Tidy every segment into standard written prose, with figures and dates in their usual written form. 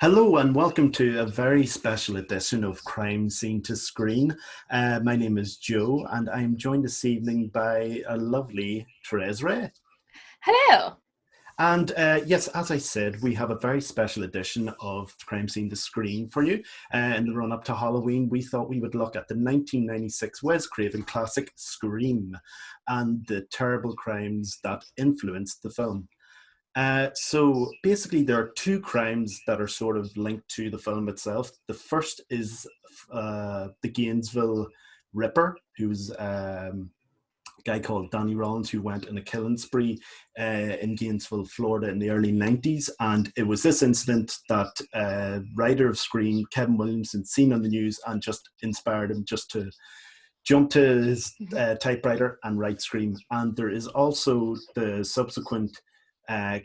Hello and welcome to a very special edition of Crime Scene to Screen. My name is Joe and I'm joined this evening by a lovely Thérèse Ray. Hello. And yes, as I said, we have a very special edition of Crime Scene to Screen for you. In the run up to Halloween, we thought we would look at the 1996 Wes Craven classic Scream and the terrible crimes that influenced the film. So basically, there are two crimes that are sort of linked to the film itself. The first is the Gainesville Ripper, who's a guy called Danny Rollins who went on a killing spree in Gainesville, Florida in the early 90s. And it was this incident that writer of Scream, Kevin Williamson, seen on the news and just inspired him just to jump to his typewriter and write Scream. And there is also the subsequent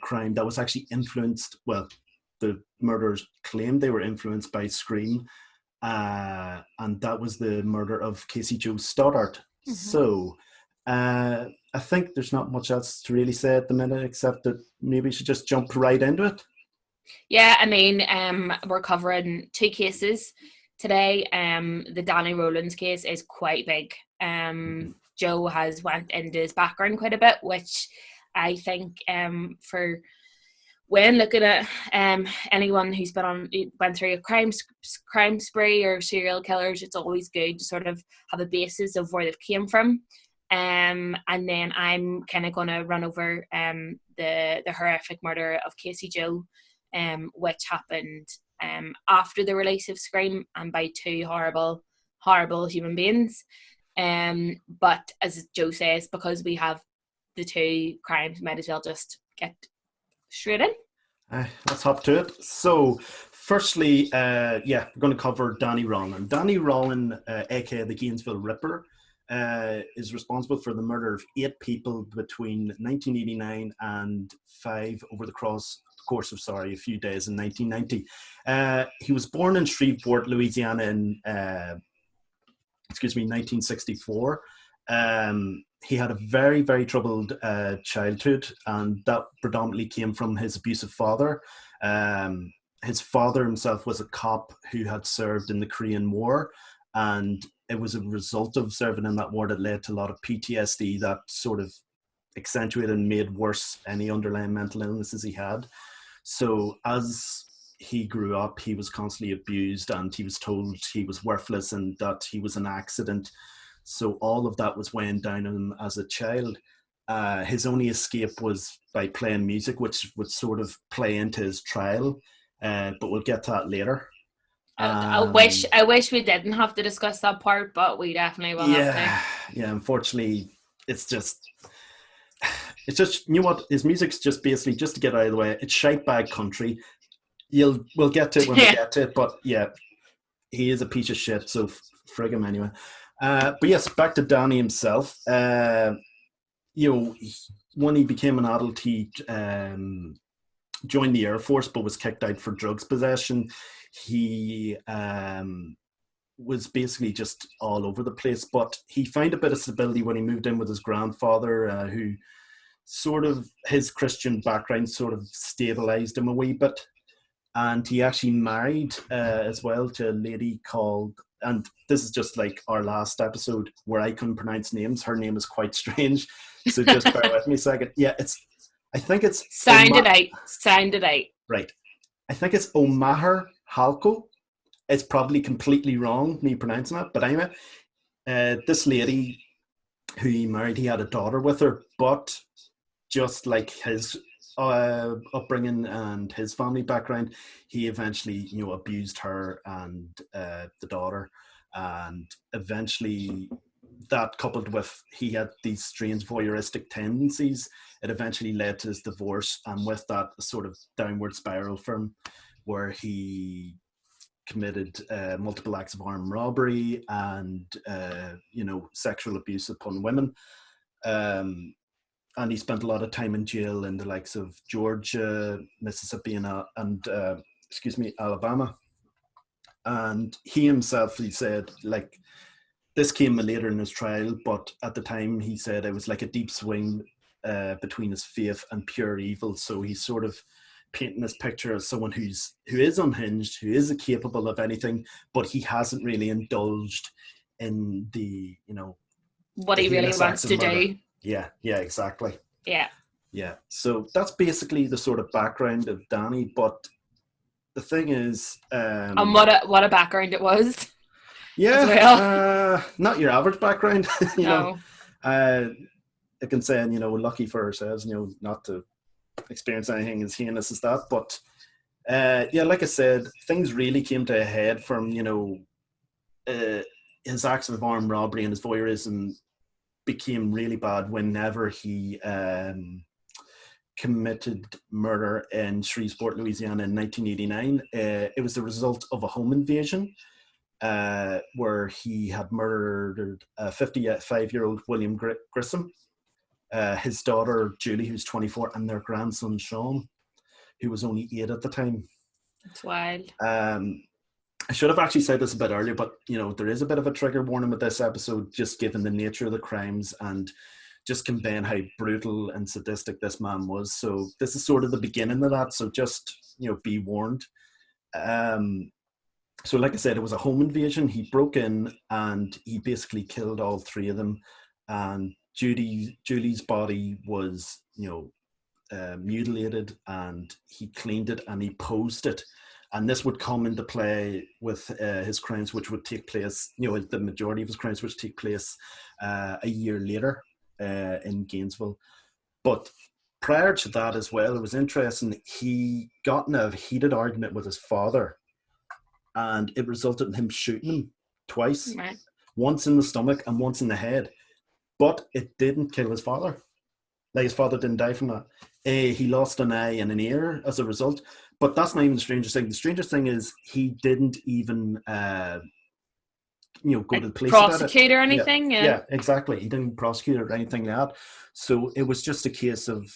crime that was actually influenced, well, the murderers claimed they were influenced by Scream, and that was the murder of Casey Joe Stoddart. So I think there's not much else to really say at the minute, except that maybe we should just jump right into it. Yeah, I mean, we're covering two cases today. The Danny Rollins case is quite big. Joe has went into his background quite a bit, which I think for when looking at anyone who's went through a crime spree or serial killers, it's always good to sort of have a basis of where they've came from. And then I'm kind of going to run over the horrific murder of Casey Joe, which happened after the release of Scream and by two horrible human beings. But as Joe says, because we have the two crimes, might as well just get straight in. Let's hop to it. So, firstly, we're going to cover Danny Rollin. Danny Rollin, aka the Gainesville Ripper, is responsible for the murder of 8 people between 1989 and 5 over the course of a few days in 1990. He was born in Shreveport, Louisiana in 1964. He had a very, very troubled childhood, and that predominantly came from his abusive father. His father himself was a cop who had served in the Korean War, and it was a result of serving in that war that led to a lot of PTSD that sort of accentuated and made worse any underlying mental illnesses he had. So as he grew up, he was constantly abused, and he was told he was worthless and that he was an accident. So all of that was weighing down on him as a child. His only escape was by playing music, which would sort of play into his trial, but we'll get to that later. I wish we didn't have to discuss that part, but we definitely will have to. Yeah, unfortunately, it's just, you know what, his music's just basically, just to get out of the way, it's shite bag country. We'll get to it when we get to it, but yeah, he is a piece of shit, so frig him anyway. But yes, back to Danny himself. When he became an adult, he joined the Air Force, but was kicked out for drugs possession. He was basically just all over the place, but he found a bit of stability when he moved in with his grandfather, who sort of, his Christian background sort of stabilized him a wee bit. And he actually married as well to a lady called, and this is just like our last episode where I couldn't pronounce names. Her name is quite strange, so just bear with me a second. Yeah, I think it's Sound it out. Right. I think it's Omahar Halko. It's probably completely wrong, me pronouncing it, but anyway, this lady who he married, he had a daughter with her, but just like his upbringing and his family background, he eventually abused her and the daughter, and eventually that, coupled with he had these strange voyeuristic tendencies, it eventually led to his divorce, and with that a sort of downward spiral for him, where he committed multiple acts of armed robbery and sexual abuse upon women. And he spent a lot of time in jail in the likes of Georgia, Mississippi, and Alabama. And he himself, he said, like, this came later in his trial, but at the time he said it was like a deep swing between his faith and pure evil. So he sort of painting this picture as someone who is unhinged, who is capable of anything, but he hasn't really indulged in the what the he really heinous wants acts of to murder. do. Yeah, exactly. Yeah. Yeah. So that's basically the sort of background of Danny. But the thing is, And what a background it was as yeah, well. not your average background. No. I can say, lucky for ourselves, not to experience anything as heinous as that. But yeah, like I said, things really came to a head from his acts of armed robbery and his voyeurism became really bad whenever he committed murder in Shreveport, Louisiana in 1989. It was the result of a home invasion where he had murdered 55-year-old William Grissom, his daughter Julie, who's 24, and their grandson Sean, who was only 8 at the time. It's wild. I should have actually said this a bit earlier, but there is a bit of a trigger warning with this episode, just given the nature of the crimes and just conveying how brutal and sadistic this man was. So this is sort of the beginning of that. So just be warned. So like I said, it was a home invasion. He broke in and he basically killed all 3 of them. And Julie's body was mutilated, and he cleaned it and he posed it. And this would come into play with his crimes, which would take place, the majority of his crimes, which take place a year later in Gainesville. But prior to that as well, it was interesting. He got in a heated argument with his father, and it resulted in him shooting him twice, Right. Once in the stomach and once in the head. But it didn't kill his father. Like, his father didn't die from that. He lost an eye and an ear as a result. But that's not even the strangest thing. The strangest thing is he didn't even, go to the police about it. Prosecute or anything? Yeah, exactly. He didn't prosecute or anything like that. So it was just a case of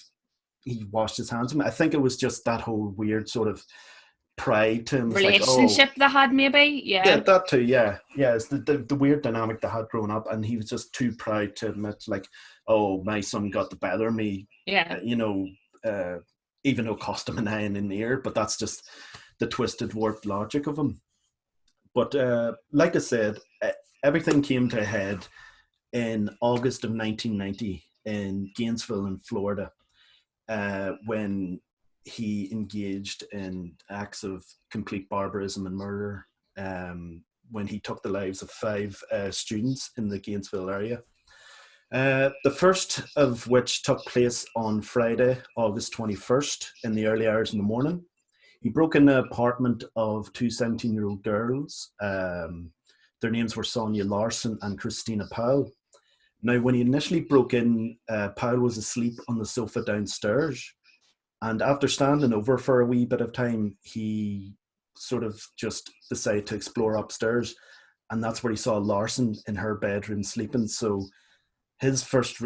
he washed his hands of him. I think it was just that whole weird sort of pride to him. Relationship they had, maybe? Yeah, that too, yeah. Yeah, it's the weird dynamic they had growing up, and he was just too proud to admit, like, oh, my son got the better of me. Yeah. Even though it cost him an eye and an ear, but that's just the twisted, warped logic of him. But like I said, everything came to a head in August of 1990 in Gainesville in Florida, when he engaged in acts of complete barbarism and murder, when he took the lives of 5 students in the Gainesville area. The first of which took place on Friday, August 21st, in the early hours in the morning. He broke in the apartment of 2 17-year-old girls. Their names were Sonia Larson and Christina Powell. Now, when he initially broke in, Powell was asleep on the sofa downstairs. And after standing over for a wee bit of time, he sort of just decided to explore upstairs. And that's where he saw Larson in her bedroom sleeping. So his first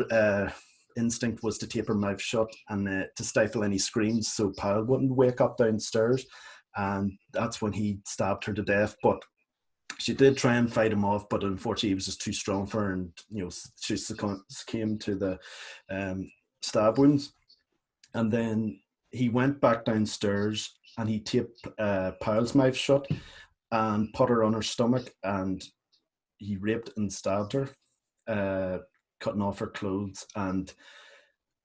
instinct was to tape her mouth shut and to stifle any screams so Powell wouldn't wake up downstairs. And that's when he stabbed her to death. But she did try and fight him off, but unfortunately he was just too strong for her, and she succumbed to the stab wounds. And then he went back downstairs and he taped Powell's mouth shut and put her on her stomach, and he raped and stabbed her, cutting off her clothes. And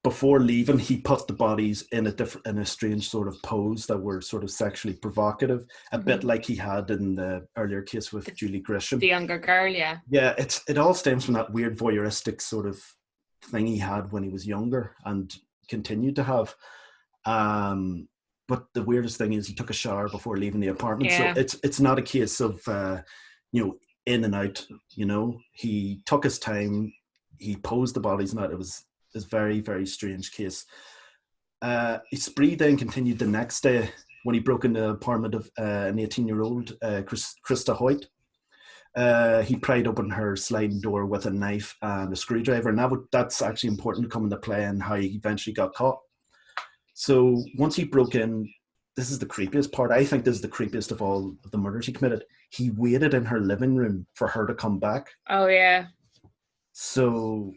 before leaving, he put the bodies in a strange sort of pose that were sort of sexually provocative, a bit like he had in the earlier case with Julie Grisham. The younger girl, yeah. Yeah, it all stems from that weird voyeuristic sort of thing he had when he was younger and continued to have. But the weirdest thing is he took a shower before leaving the apartment. Yeah. So it's not a case of, in and out, He took his time. He posed the bodies out. It was a very, very strange case. His spree then continued the next day when he broke into the apartment of an 18-year-old, Krista Hoyt. He pried open her sliding door with a knife and a screwdriver, and that's actually important to come into play in how he eventually got caught. So once he broke in, this is the creepiest part. I think this is the creepiest of all of the murders he committed. He waited in her living room for her to come back. Oh, yeah. So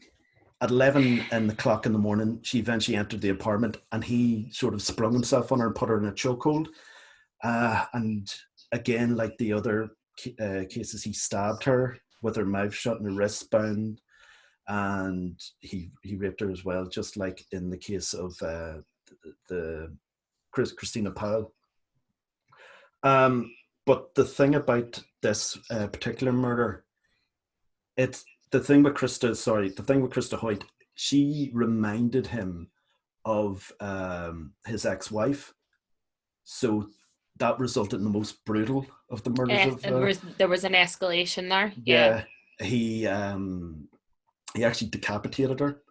at 11 in the clock in the morning, she eventually entered the apartment, and he sort of sprung himself on her and put her in a chokehold. And again, like the other cases, he stabbed her with her mouth shut and her wrists bound, and he raped her as well, just like in the case of the Christina Powell. But the thing about this particular murder, it's the thing with Krista Hoyt, she reminded him of his ex-wife, so that resulted in the most brutal of the murders of. There was an escalation there. Yeah, he actually decapitated her,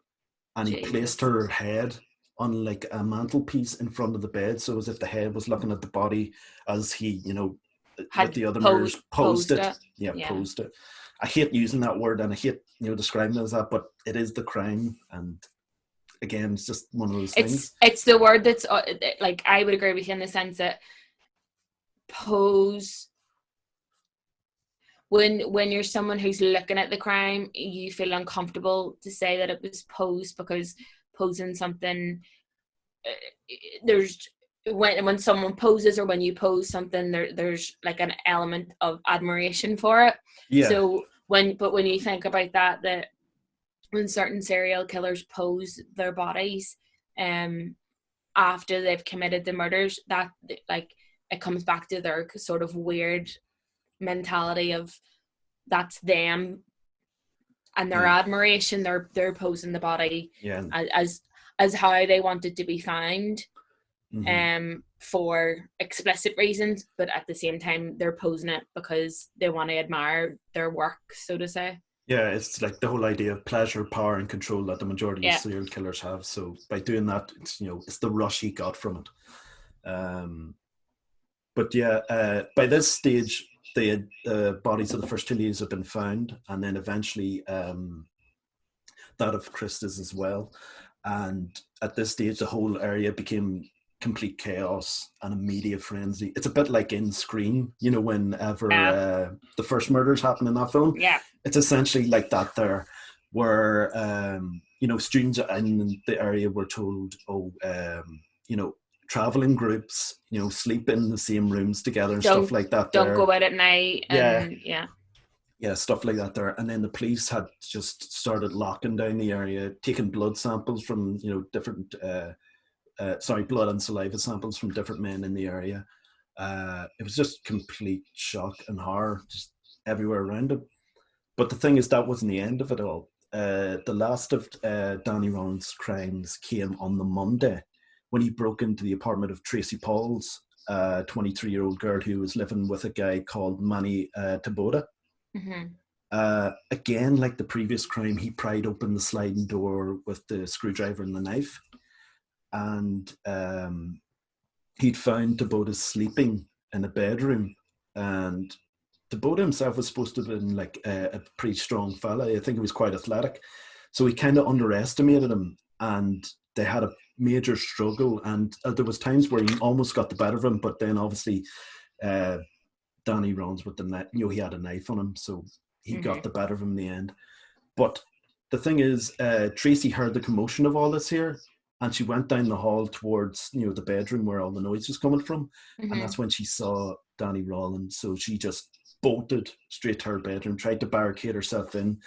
and he placed her head on like a mantelpiece in front of the bed, so as if the head was looking at the body, as he, with the other murders, posed it. Yeah, posed it. I hate using that word, and I hate describing it as that, but it is the crime, and again, it's just one of those things. It's the word that's like, I would agree with you in the sense that pose. When you're someone who's looking at the crime, you feel uncomfortable to say that it was posed, because posing something, there's when someone poses, or when you pose something, there's like an element of admiration for it. Yeah. So when you think about that when certain serial killers pose their bodies after they've committed the murders, that like it comes back to their sort of weird mentality of that's them and their admiration. They're posing the body as how they want it to be found, for explicit reasons, but at the same time they're posing it because they want to admire their work, so to say. Yeah, it's like the whole idea of pleasure, power, and control that the majority of serial killers have. So by doing that, it's the rush he got from it. But yeah, by this stage, the bodies of the first two ladies have been found, and then eventually that of Christa's as well. And at this stage, the whole area became complete chaos and a media frenzy. It's a bit like in Scream, whenever the first murders happen in that film. Yeah, it's essentially like that there, where students in the area were told, travel in groups, sleep in the same rooms together and stuff like that. Don't go out at night. Yeah, stuff like that there. And then the police had just started locking down the area, taking blood samples from different blood and saliva samples from different men in the area. It was just complete shock and horror just everywhere around him. But the thing is, that wasn't the end of it all. The last of Danny Ron's crimes came on the Monday, when he broke into the apartment of Tracy Paul's 23-year-old girl who was living with a guy called Manny Taboda. Again, like the previous crime, he pried open the sliding door with the screwdriver and the knife. And he'd found Taboda sleeping in a bedroom. And Taboda himself was supposed to have been like a pretty strong fella. I think he was quite athletic. So he kind of underestimated him, and they had a major struggle. And there was times where he almost got the better of him, but then obviously Danny runs with the knife. He had a knife on him, so he got the better of him in the end. But the thing is, Tracy heard the commotion of all this here, and she went down the hall towards the bedroom where all the noise was coming from, and that's when she saw Danny Rawlins. So she just bolted straight to her bedroom, tried to barricade herself in,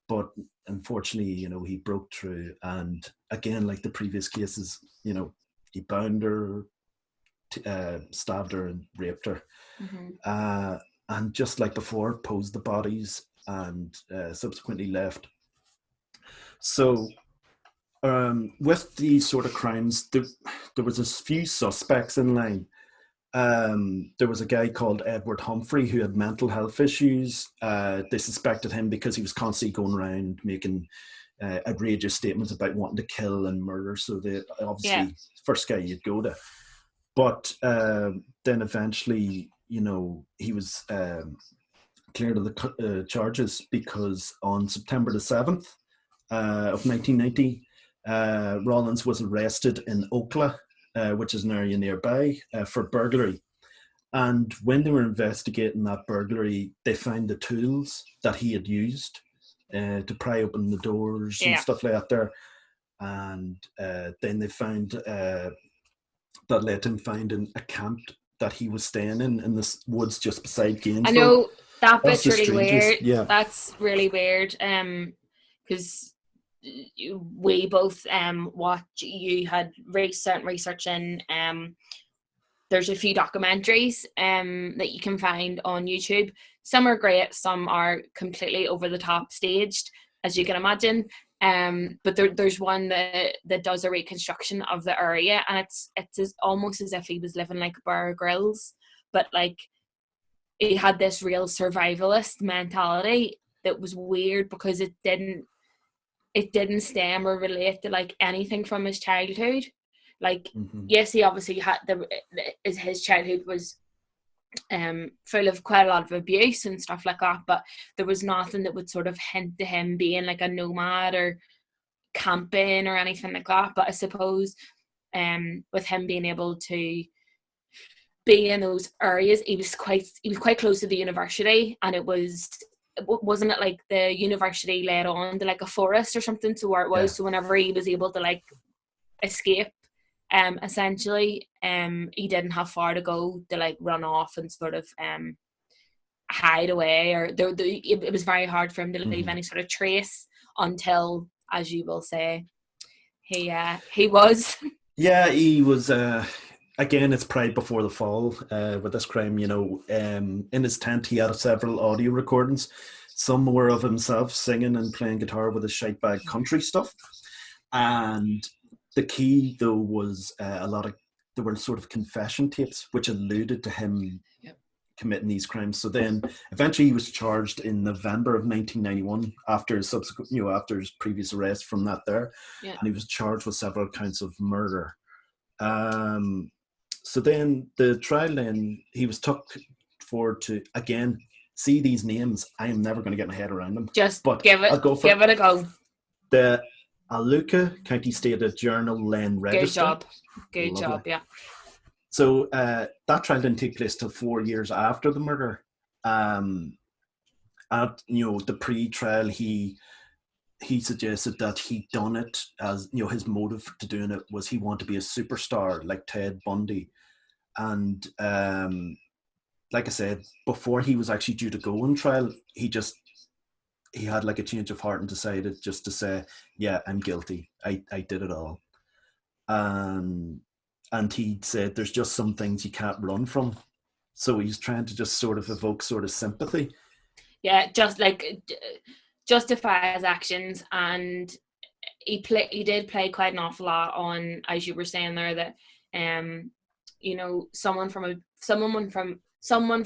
but unfortunately, he broke through. And again, like the previous cases, he bound her, stabbed her, and raped her. And just like before, posed the bodies and subsequently left. So with these sort of crimes, there was a few suspects in line. There was a guy called Edward Humphrey who had mental health issues. They suspected him because he was constantly going around making outrageous statements about wanting to kill and murder. So they obviously first guy you'd go to. But then eventually, he was cleared of the charges, because on September the 7th of 1990, Rollins was arrested in Okla, which is an area nearby, for burglary. And when they were investigating that burglary, they found the tools that he had used to pry open the doors and Yeah. stuff like that there. And then they found that led him finding a camp that he was staying in the woods just beside I Gainesville. know that That's bit's the really strangest. weird. Yeah. That's really weird. Because we both what you had recent research in. There's a few documentaries that you can find on YouTube. Some are great, some are completely over the top staged, as you can imagine. But there's one that does a reconstruction of the area, and it's almost as if he was living like Bear Grylls, but like he had this real survivalist mentality that was weird because it didn't stem or relate to like anything from his childhood. Like, yes, he obviously had his childhood was full of quite a lot of abuse and stuff like that, but there was nothing that would sort of hint to him being like a nomad or camping or anything like that. But I suppose with him being able to be in those areas, he was quite close to the university, and wasn't it like the university led on to like a forest or something, to where it was, so whenever he was able to like escape, essentially, he didn't have far to go to like run off and sort of hide away, or it was very hard for him to leave any sort of trace until, as you will say, he was. Yeah, he was. Again, it's pride before the fall with this crime. You know, in his tent, he had several audio recordings. Some were of himself singing and playing guitar with his shite bag country stuff. And the key, though, was there were sort of confession tapes which alluded to him committing these crimes. So then, eventually, he was charged in November of 1991 after his previous arrest from that there, and he was charged with several counts of murder. So then the trial, then he was took forward to, again, see these names. I am never going to get my head around them. But give it a go. The Aluka County State Journal Len Register. Good job, yeah. So that trial didn't take place till 4 years after the murder. At the pre-trial, he suggested that he'd done it as, his motive to doing it was he wanted to be a superstar like Ted Bundy. And like I said, before he was actually due to go on trial, he had like a change of heart and decided just to say, yeah, I'm guilty. I did it all. And he said there's just some things you can't run from. So he's trying to just sort of evoke sort of sympathy. Yeah, just like justify his actions. And he did play quite an awful lot on, as you were saying there, that someone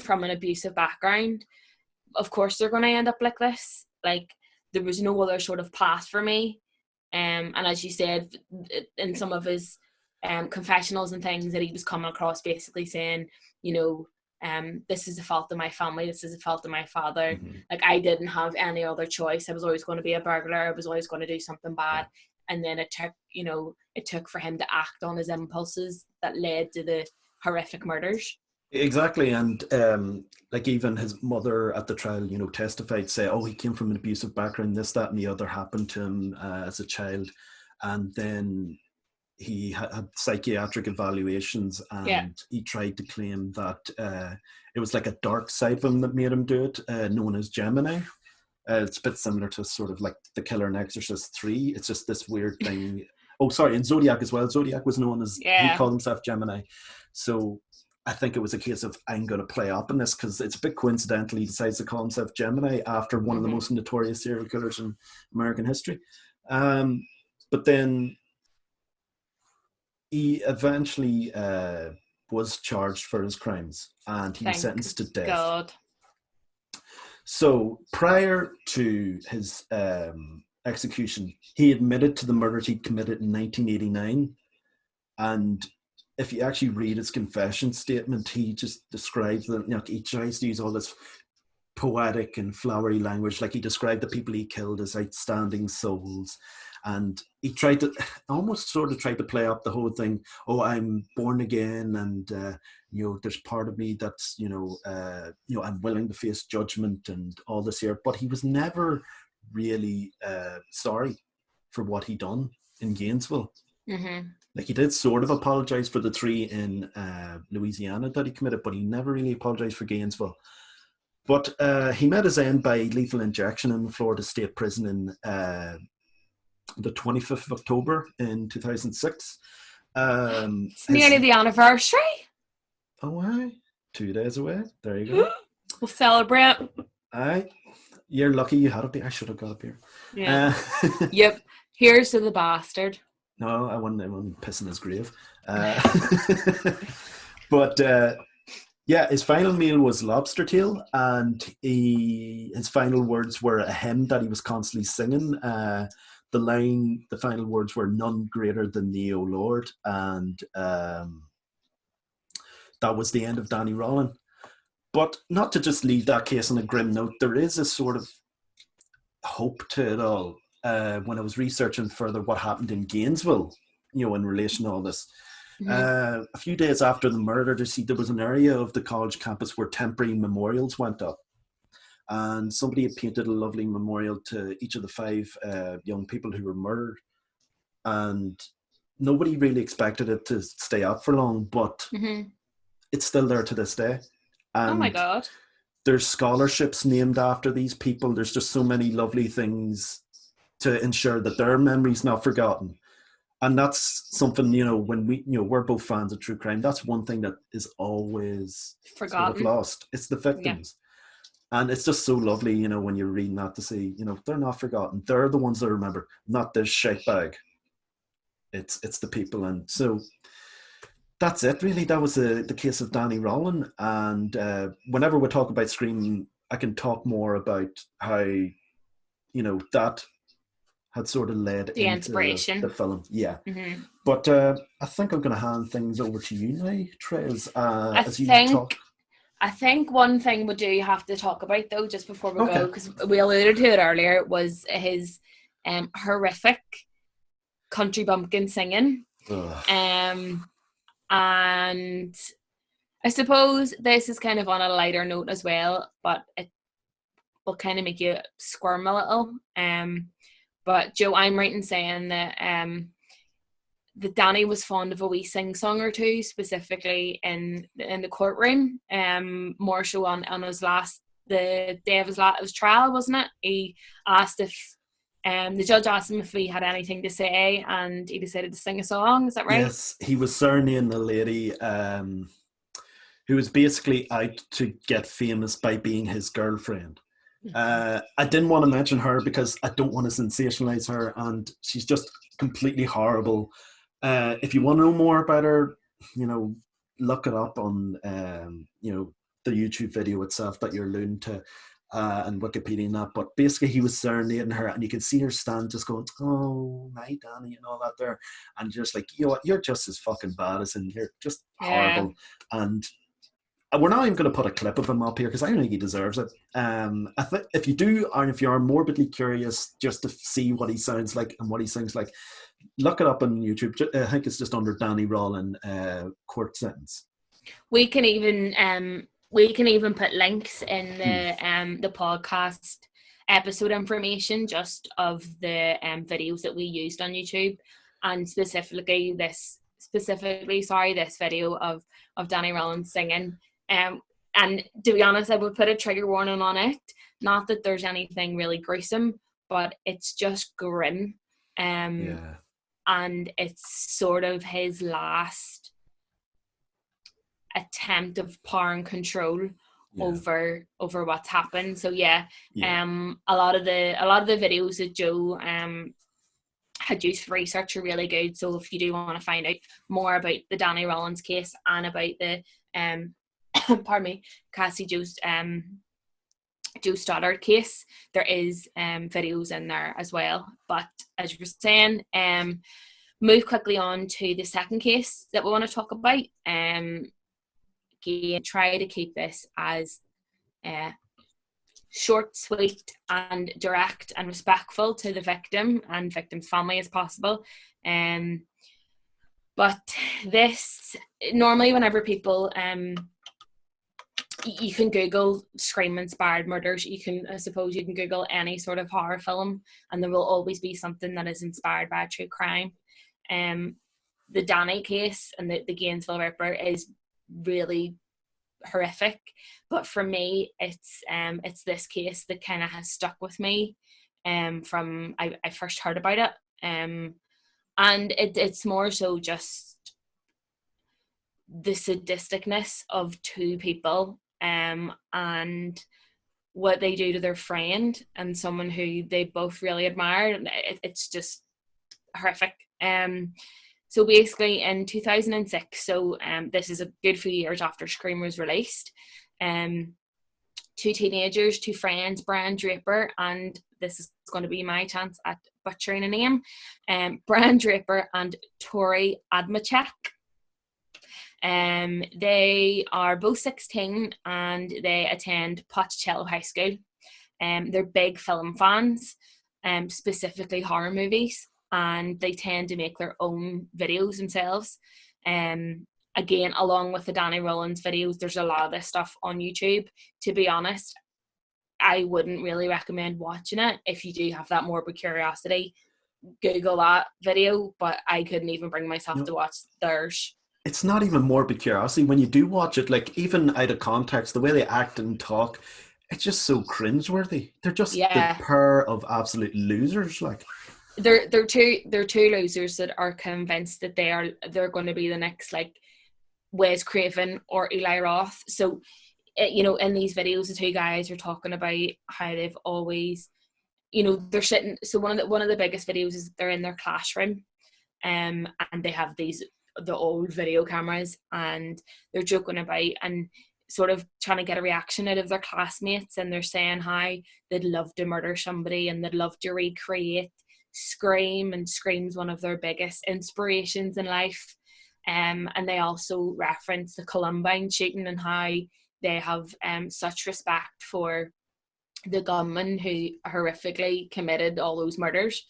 from an abusive background, of course they're going to end up like this. Like, there was no other sort of path for me. And as you said, in some of his confessionals and things, that he was coming across basically saying, this is the fault of my family, this is the fault of my father. Like, I didn't have any other choice. I was always going to be a burglar. I was always going to do something bad. And then it took for him to act on his impulses that led to the horrific murders. Exactly. And like even his mother at the trial, testified, say, oh, he came from an abusive background, this, that, and the other happened to him as a child. And then he had psychiatric evaluations, and he tried to claim that it was like a dark side of him that made him do it, known as Gemini. It's a bit similar to sort of like The Killer in Exorcist 3. It's just this weird thing. Oh, sorry, and Zodiac as well. Zodiac was known as, he called himself Gemini. So I think it was a case of, I'm going to play up in this, because it's a bit coincidental he decides to call himself Gemini after one of the most notorious serial killers in American history. But then he eventually was charged for his crimes, and he was sentenced to death. God. So prior to his execution, he admitted to the murders he'd committed in 1989. And if you actually read his confession statement, he just describes that, he tries to use all this poetic and flowery language. Like, he described the people he killed as outstanding souls. And he tried to play up the whole thing. Oh, I'm born again, and there's part of me that's I'm willing to face judgment and all this here. But he was never really sorry for what he done in Gainesville. Mm-hmm. Like, he did sort of apologize for the 3 in Louisiana that he committed, but he never really apologized for Gainesville. But he met his end by lethal injection in the Florida State Prison in the 25th of October in 2006. It's nearly the anniversary. Oh, aye. 2 days away. There you go. We'll celebrate. Aye. You're lucky you had a beer. I should have got a beer. Yeah. Yep. Here's to the bastard. No, I wouldn't piss in his grave. But yeah, his final meal was lobster tail, and his final words were a hymn that he was constantly singing. The final words were "None greater than thee, O Lord," and that was the end of Danny Rollin. But not to just leave that case on a grim note, there is a sort of hope to it all. When I was researching further what happened in Gainesville, in relation to all this, a few days after the murder, there was an area of the college campus where temporary memorials went up, and somebody had painted a lovely memorial to each of the 5 young people who were murdered, and nobody really expected it to stay up for long, but it's still there to this day. And oh my God. There's scholarships named after these people. There's just so many lovely things to ensure that their memory's not forgotten. And that's something, when we're both fans of true crime, that's one thing that is always forgotten, sort of lost. It's the victims. Yeah. And it's just so lovely, when you're reading that, to see, they're not forgotten. They're the ones that remember, not this shite bag. It's the people. And so that's it, really. That was the case of Danny Rollin. And whenever we talk about Scream, I can talk more about how, that had sort of led the into inspiration. The film. Yeah. Mm-hmm. But I think I'm going to hand things over to you now, Thérèse, I think one thing we do have to talk about, though, just before we go, because we alluded to it earlier, was his horrific country bumpkin singing. And I suppose this is kind of on a lighter note as well, but it will kind of make you squirm a little. But Joe, I'm right in saying that that Danny was fond of a wee sing-song or two, specifically in the courtroom, more so on the day of his trial, wasn't it? He asked if the judge asked him if he had anything to say, and he decided to sing a song. Is that right? Yes, he was serenading a lady who was basically out to get famous by being his girlfriend. I didn't want to mention her because I don't want to sensationalize her, and she's just completely horrible. If you want to know more about her, look it up on the YouTube video itself that you're alluding to, and Wikipedia and that. But basically, he was serenading her, and you could see her stand just going, "Oh, my Danny," and all that there, and just like, you're just as fucking bad as him. You're just horrible. And we're not even going to put a clip of him up here because I don't think he deserves it. I think if you do, or if you are morbidly curious just to see what he sounds like and what he sings like, look it up on YouTube. I think it's just under Danny Rollin court sentence. We can even put links in the podcast episode information just of the videos that we used on YouTube, and specifically this video of Danny Rollin singing. And to be honest, I would put a trigger warning on it. Not that there's anything really gruesome, but it's just grim. And it's sort of his last attempt of power and control over what's happened. So a lot of the videos that Joe had used for research are really good. So if you do want to find out more about the Danny Rollins case and about the Cassie Joe Stoddard case, there is videos in there as well. But as you were saying, move quickly on to the second case that we want to talk about. Again, try to keep this as short, sweet, and direct and respectful to the victim and victim's family as possible. But this, normally whenever people you can Google Scream inspired murders. I suppose you can Google any sort of horror film, and there will always be something that is inspired by a true crime. The Danny case and the Gainesville Ripper is really horrific, but for me, it's this case that kind of has stuck with me, from I first heard about it, and it's more so just the sadisticness of two people, and what they do to their friend and someone who they both really admire. It's just horrific. So basically in 2006, so this is a good few years after Scream was released, two teenagers, two friends, Brian Draper, and this is going to be my chance at butchering a name, Brian Draper and Tori Admachek. They are both 16 and they attend Pocatello High School. They're big film fans, specifically horror movies, and they tend to make their own videos themselves. Again, along with the Danny Rollins videos, there's a lot of this stuff on YouTube. To be honest, I wouldn't really recommend watching it. If you do have that morbid curiosity, Google that video, but I couldn't even bring myself to watch theirs. It's not even morbid curiosity. When you do watch it, like, even out of context, the way they act and talk, it's just so cringeworthy. They're just the pair of absolute losers. Like, they're two losers that are convinced that they're going to be the next, like, Wes Craven or Eli Roth. So, in these videos, the two guys are talking about how they've always, they're sitting. So one of the biggest videos is they're in their classroom, and they have the old video cameras, and they're joking about and sort of trying to get a reaction out of their classmates, and they're saying how they'd love to murder somebody and they'd love to recreate Scream, and Scream's one of their biggest inspirations in life. And they also reference the Columbine shooting and how they have such respect for the gunman who horrifically committed all those murders.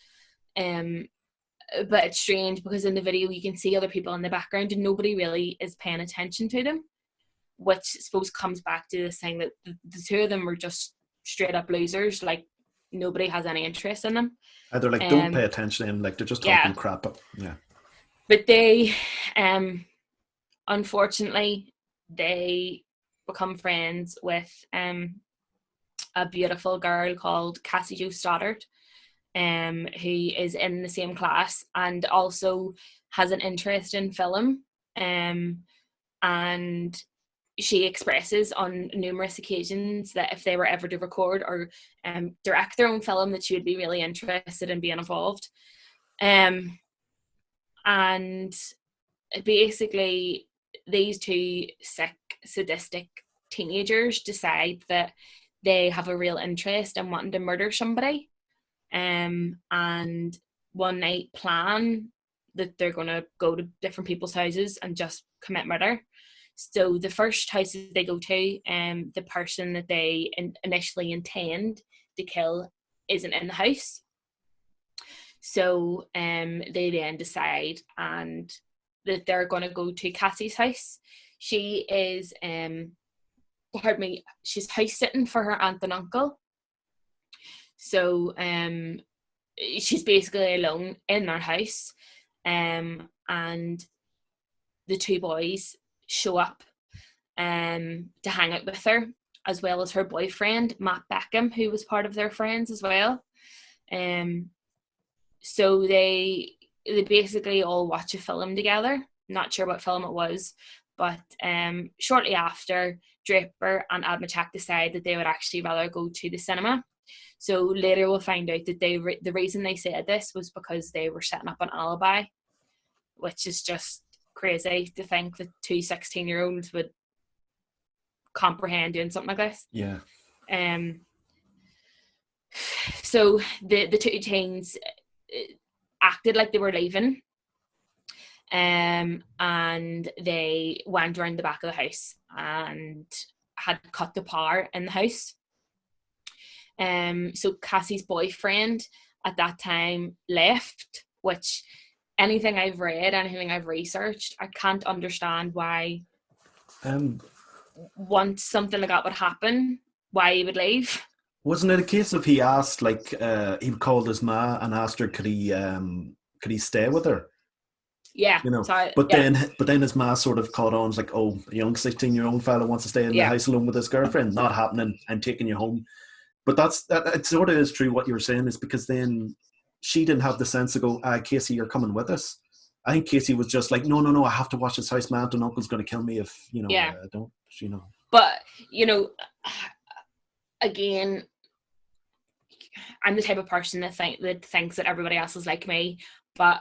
But it's strange because in the video you can see other people in the background and nobody really is paying attention to them, which I suppose comes back to this thing that the two of them are just straight up losers. Like, nobody has any interest in them. Either like don't pay attention to them, like they're just talking crap. Yeah. But they, unfortunately, they become friends with a beautiful girl called Cassie Jo Stoddard, who is in the same class and also has an interest in film, and she expresses on numerous occasions that if they were ever to record or direct their own film, that she would be really interested in being involved. And basically these two sick, sadistic teenagers decide that they have a real interest in wanting to murder somebody, and one night plan that they're going to go to different people's houses and just commit murder. So the first house they go to, the person that they initially intend to kill isn't in the house. So they then decide and that they're going to go to Cassie's house. She is, she's house sitting for her aunt and uncle. So she's basically alone in their house, and the two boys show up to hang out with her, as well as her boyfriend Matt Beckham, who was part of their friends as well. So they basically all watch a film together. Not sure what film it was, but shortly after, Draper and Admachek decide that they would actually rather go to the cinema. So later we'll find out that the reason they said this was because they were setting up an alibi, which is just crazy to think that two 16-year-olds would comprehend doing something like this. Yeah. So the two teens acted like they were leaving, and they went around the back of the house and had cut the power in the house. So Cassie's boyfriend at that time left, which anything I've read, anything I've researched, I can't understand why. Yeah. once something like that would happen, why he would leave. Wasn't it a case of he asked, like, he called his ma and asked her, could he stay with her? Yeah, You know, so but yeah, then his ma sort of caught on. It's like, oh, a young 16-year-old fella wants to stay in the yeah, house alone with his girlfriend. Not happening. I'm taking you home. But that it sort of is true what you were saying, is because then she didn't have the sense to go, Casey, you're coming with us. I think Casey was just like, no, no, no, I have to watch this house. My aunt and uncle's going to kill me if, yeah. I don't, But again, I'm the type of person that thinks that everybody else is like me. But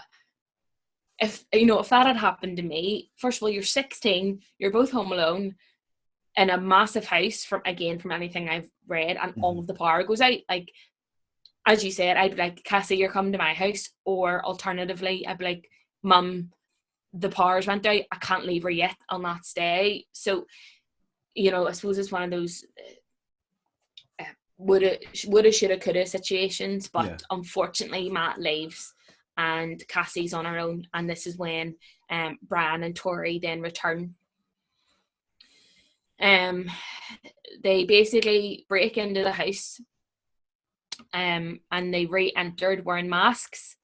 if that had happened to me, first of all, you're 16, you're both home alone in a massive house. From anything I've read, and all of the power goes out. Like, as you said, I'd be like, Cassie, you're coming to my house, or alternatively, I'd be like, Mum, the powers went out. I can't leave her yet. I'll not stay. So, I suppose it's one of those woulda, shoulda, coulda situations. But yeah. unfortunately, Matt leaves, and Cassie's on her own. And this is when Bran and Tori then return. They basically break into the house, and they re-entered wearing masks.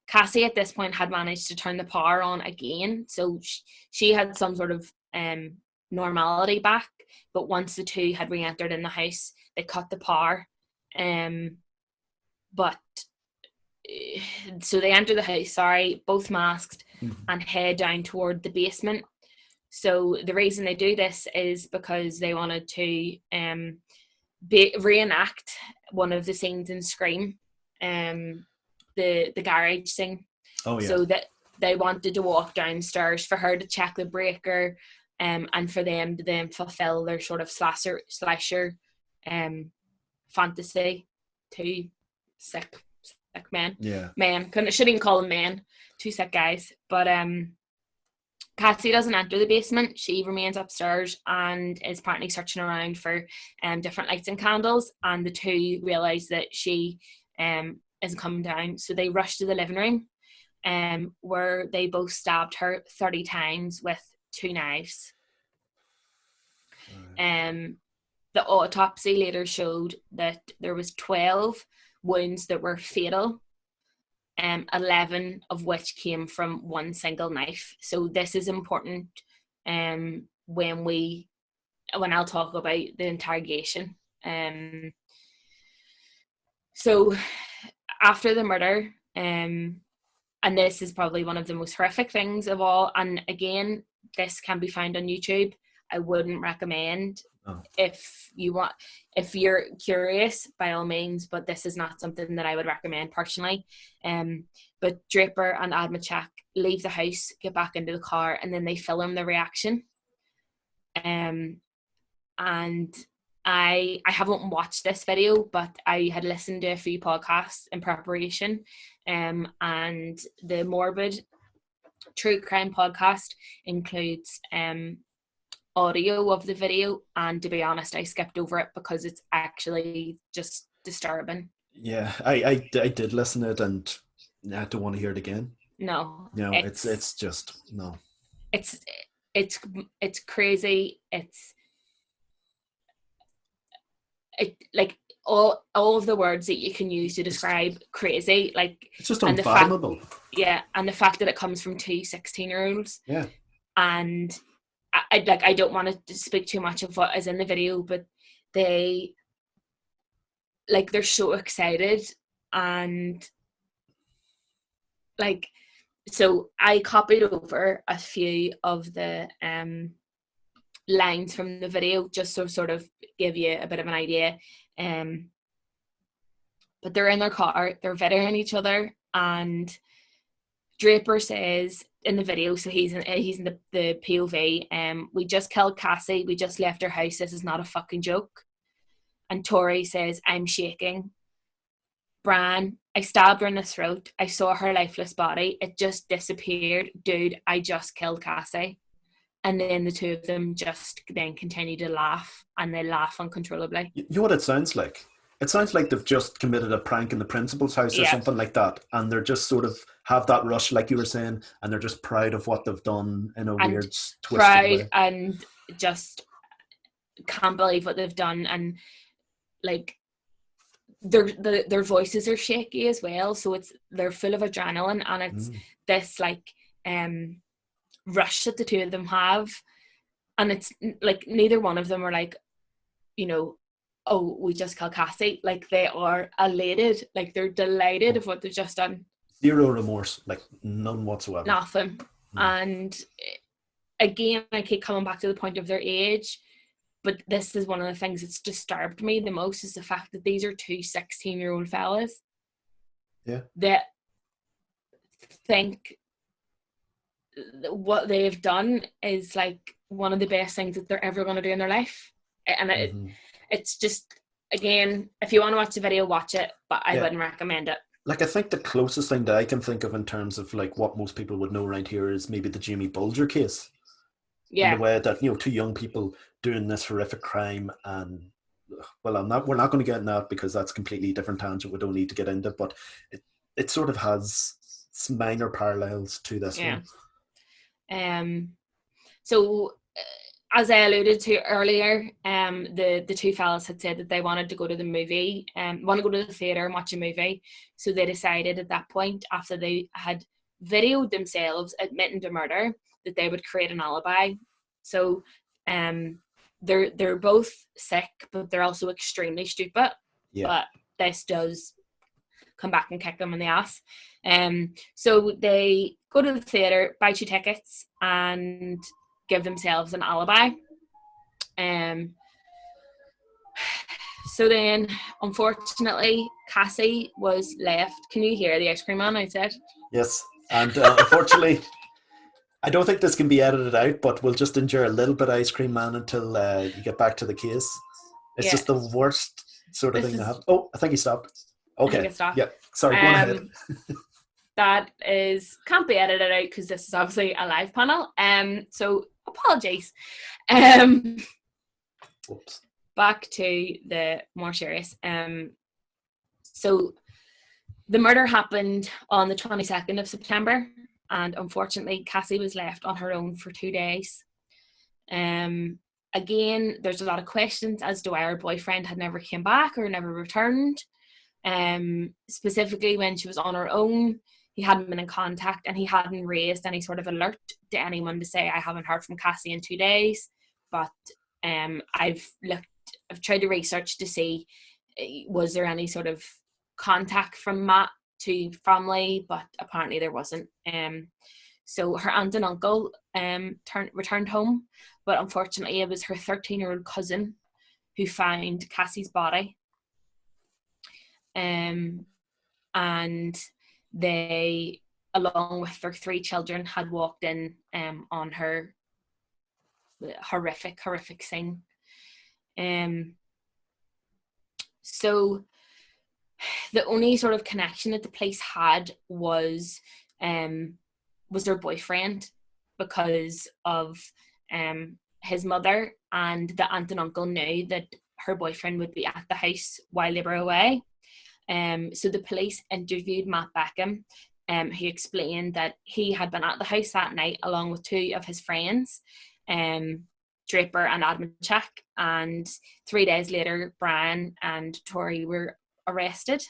Cassie at this point had managed to turn the power on again, so she had some sort of normality back. But once the two had re-entered in the house, they cut the power. But so they enter the house, both masked, and head down toward the basement. So the reason they do this is because they wanted to reenact one of the scenes in Scream, the garage scene. Oh yeah. So that they wanted to walk downstairs for her to check the breaker, and for them to then fulfill their sort of slasher fantasy. Two sick men. Yeah. Shouldn't even call them men. Two sick guys. But Cassie doesn't enter the basement. She remains upstairs and is apparently searching around for different lights and candles. And the two realise that she isn't coming down. So they rush to the living room, where they both stabbed her 30 times with 2 knives. The autopsy later showed that there was 12 wounds that were fatal, 11 of which came from one single knife. So this is important when I'll talk about the interrogation. So after the murder, and this is probably one of the most horrific things of all, and again, this can be found on YouTube. I wouldn't recommend. If you're curious, by all means, but this is not something that I would recommend personally. But Draper and Admachak leave the house, get back into the car, and then they film the reaction. And I haven't watched this video, but I had listened to a few podcasts in preparation, and the Morbid True Crime podcast includes audio of the video, and to be honest, I skipped over it because it's actually just disturbing. Yeah, I did listen to it, and I don't want to hear it again. No, it's just no. It's crazy. Like all of the words that you can use to describe crazy, like it's just unfathomable. And the fact that it comes from 2 16-year-olds. Yeah, and I don't want to speak too much of what is in the video, but they're so excited, and so I copied over a few of the lines from the video just to sort of give you a bit of an idea. But they're in their car, they're videoing each other, and Draper says in the video, so he's in the POV, we just killed Cassie, we just left her house, this is not a fucking joke. And Tori says, I'm shaking. Bran, I stabbed her in the throat, I saw her lifeless body, it just disappeared, dude, I just killed Cassie. And then the two of them just then continue to laugh, and they laugh uncontrollably. You know what it sounds like? It sounds like they've just committed a prank in the principal's house or Yeah, something like that, and they're just sort of have that rush, like you were saying, and they're just proud of what they've done in a and weird, twisted proud way. and just can't believe what they've done, and like their voices are shaky as well, so they're full of adrenaline, and it's this like rush that the two of them have, and it's like neither one of them are like, you know, oh, we just killed Cassie. Like they are elated, like they're delighted of what they've just done. Zero remorse, like none whatsoever. Nothing. And again, I keep coming back to the point of their age, but this is one of the things that's disturbed me the most, is the fact that these are two 16-year-old fellas that think what they've done is like one of the best things that they're ever going to do in their life. And it's just, again, if you want to watch the video, watch it, but I wouldn't recommend it. Like, I think the closest thing that I can think of in terms of like what most people would know around here is maybe the Jamie Bulger case. In the way that, you know, two young people doing this horrific crime, and well, we're not going to get in that because that's a completely different tangent we don't need to get into, but it sort of has minor parallels to this one. So as I alluded to earlier, the two fellas had said that they wanted to go to the movie, want to go to the theatre and watch a movie. So they decided at that point, after they had videoed themselves admitting to murder, that they would create an alibi. So they're both sick, but they're also extremely stupid. But this does come back and kick them in the ass. So they go to the theatre, buy 2 tickets, and give themselves an alibi. So then, unfortunately, Cassie was left. Can you hear the ice cream man outside? Yes, and unfortunately, I don't think this can be edited out, but we'll just endure a little bit of ice cream man until you get back to the case. It's just the worst sort of thing to have. Oh, I think he stopped. Okay. I think it stopped. Yeah. Sorry, go on ahead. That can't be edited out because this is obviously a live panel. So apologies. Oops. Back to the more serious. So the murder happened on the 22nd of September, and unfortunately Cassie was left on her own for 2 days. Again, there's a lot of questions as to why her boyfriend had never came back or never returned. Specifically when she was on her own, he hadn't been in contact, and he hadn't raised any sort of alert to anyone to say, I haven't heard from Cassie in 2 days. But I've tried to research to see, was there any sort of contact from Matt to family, but apparently there wasn't. So her aunt and uncle returned home, but unfortunately it was her 13-year-old cousin who found Cassie's body. And they, along with their 3 children, had walked in on her horrific scene. So the only sort of connection that the police had was their boyfriend, because of his mother and the aunt and uncle knew that her boyfriend would be at the house while they were away. So the police interviewed Matt Beckham, who explained that he had been at the house that night along with 2 of his friends, Draper and Adamchak, and 3 days later Brian and Tori were arrested.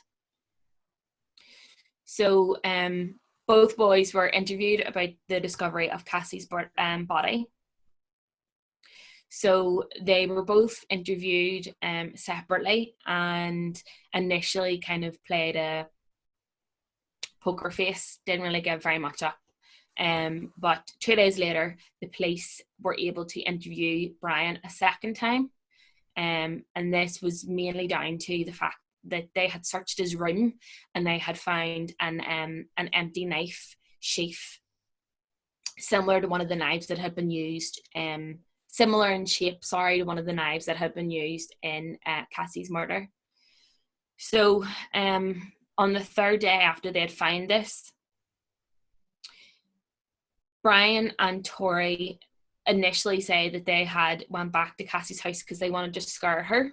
So both boys were interviewed about the discovery of Cassie's body. So they were both interviewed separately, and initially kind of played a poker face, didn't really give very much up. But 2 days later, the police were able to interview Brian a second time. And this was mainly down to the fact that they had searched his room and they had found an empty knife sheath, similar to one of the knives that had been used, similar in shape, to one of the knives that had been used in Cassie's murder. So on the 3rd day after they had found this, Brian and Tori initially say that they had went back to Cassie's house because they wanted to scare her.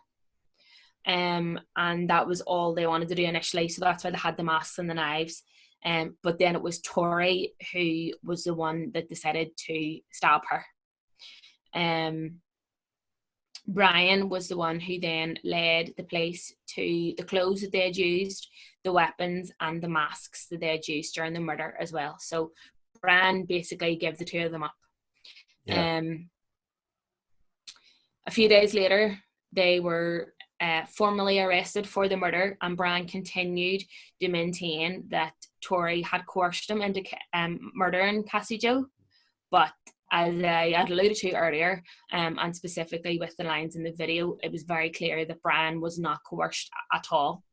and that was all they wanted to do initially. So that's why they had the masks and the knives. But then it was Tori who was the one that decided to stab her. Brian was the one who then led the police to the clothes that they had used, the weapons, and the masks that they had used during the murder as well. So Brian basically gave the two of them up. Yeah. A few days later, they were formally arrested for the murder, and Brian continued to maintain that Tori had coerced him into murdering Cassie Jo. But as I had alluded to earlier, and specifically with the lines in the video, it was very clear that Brian was not coerced at all.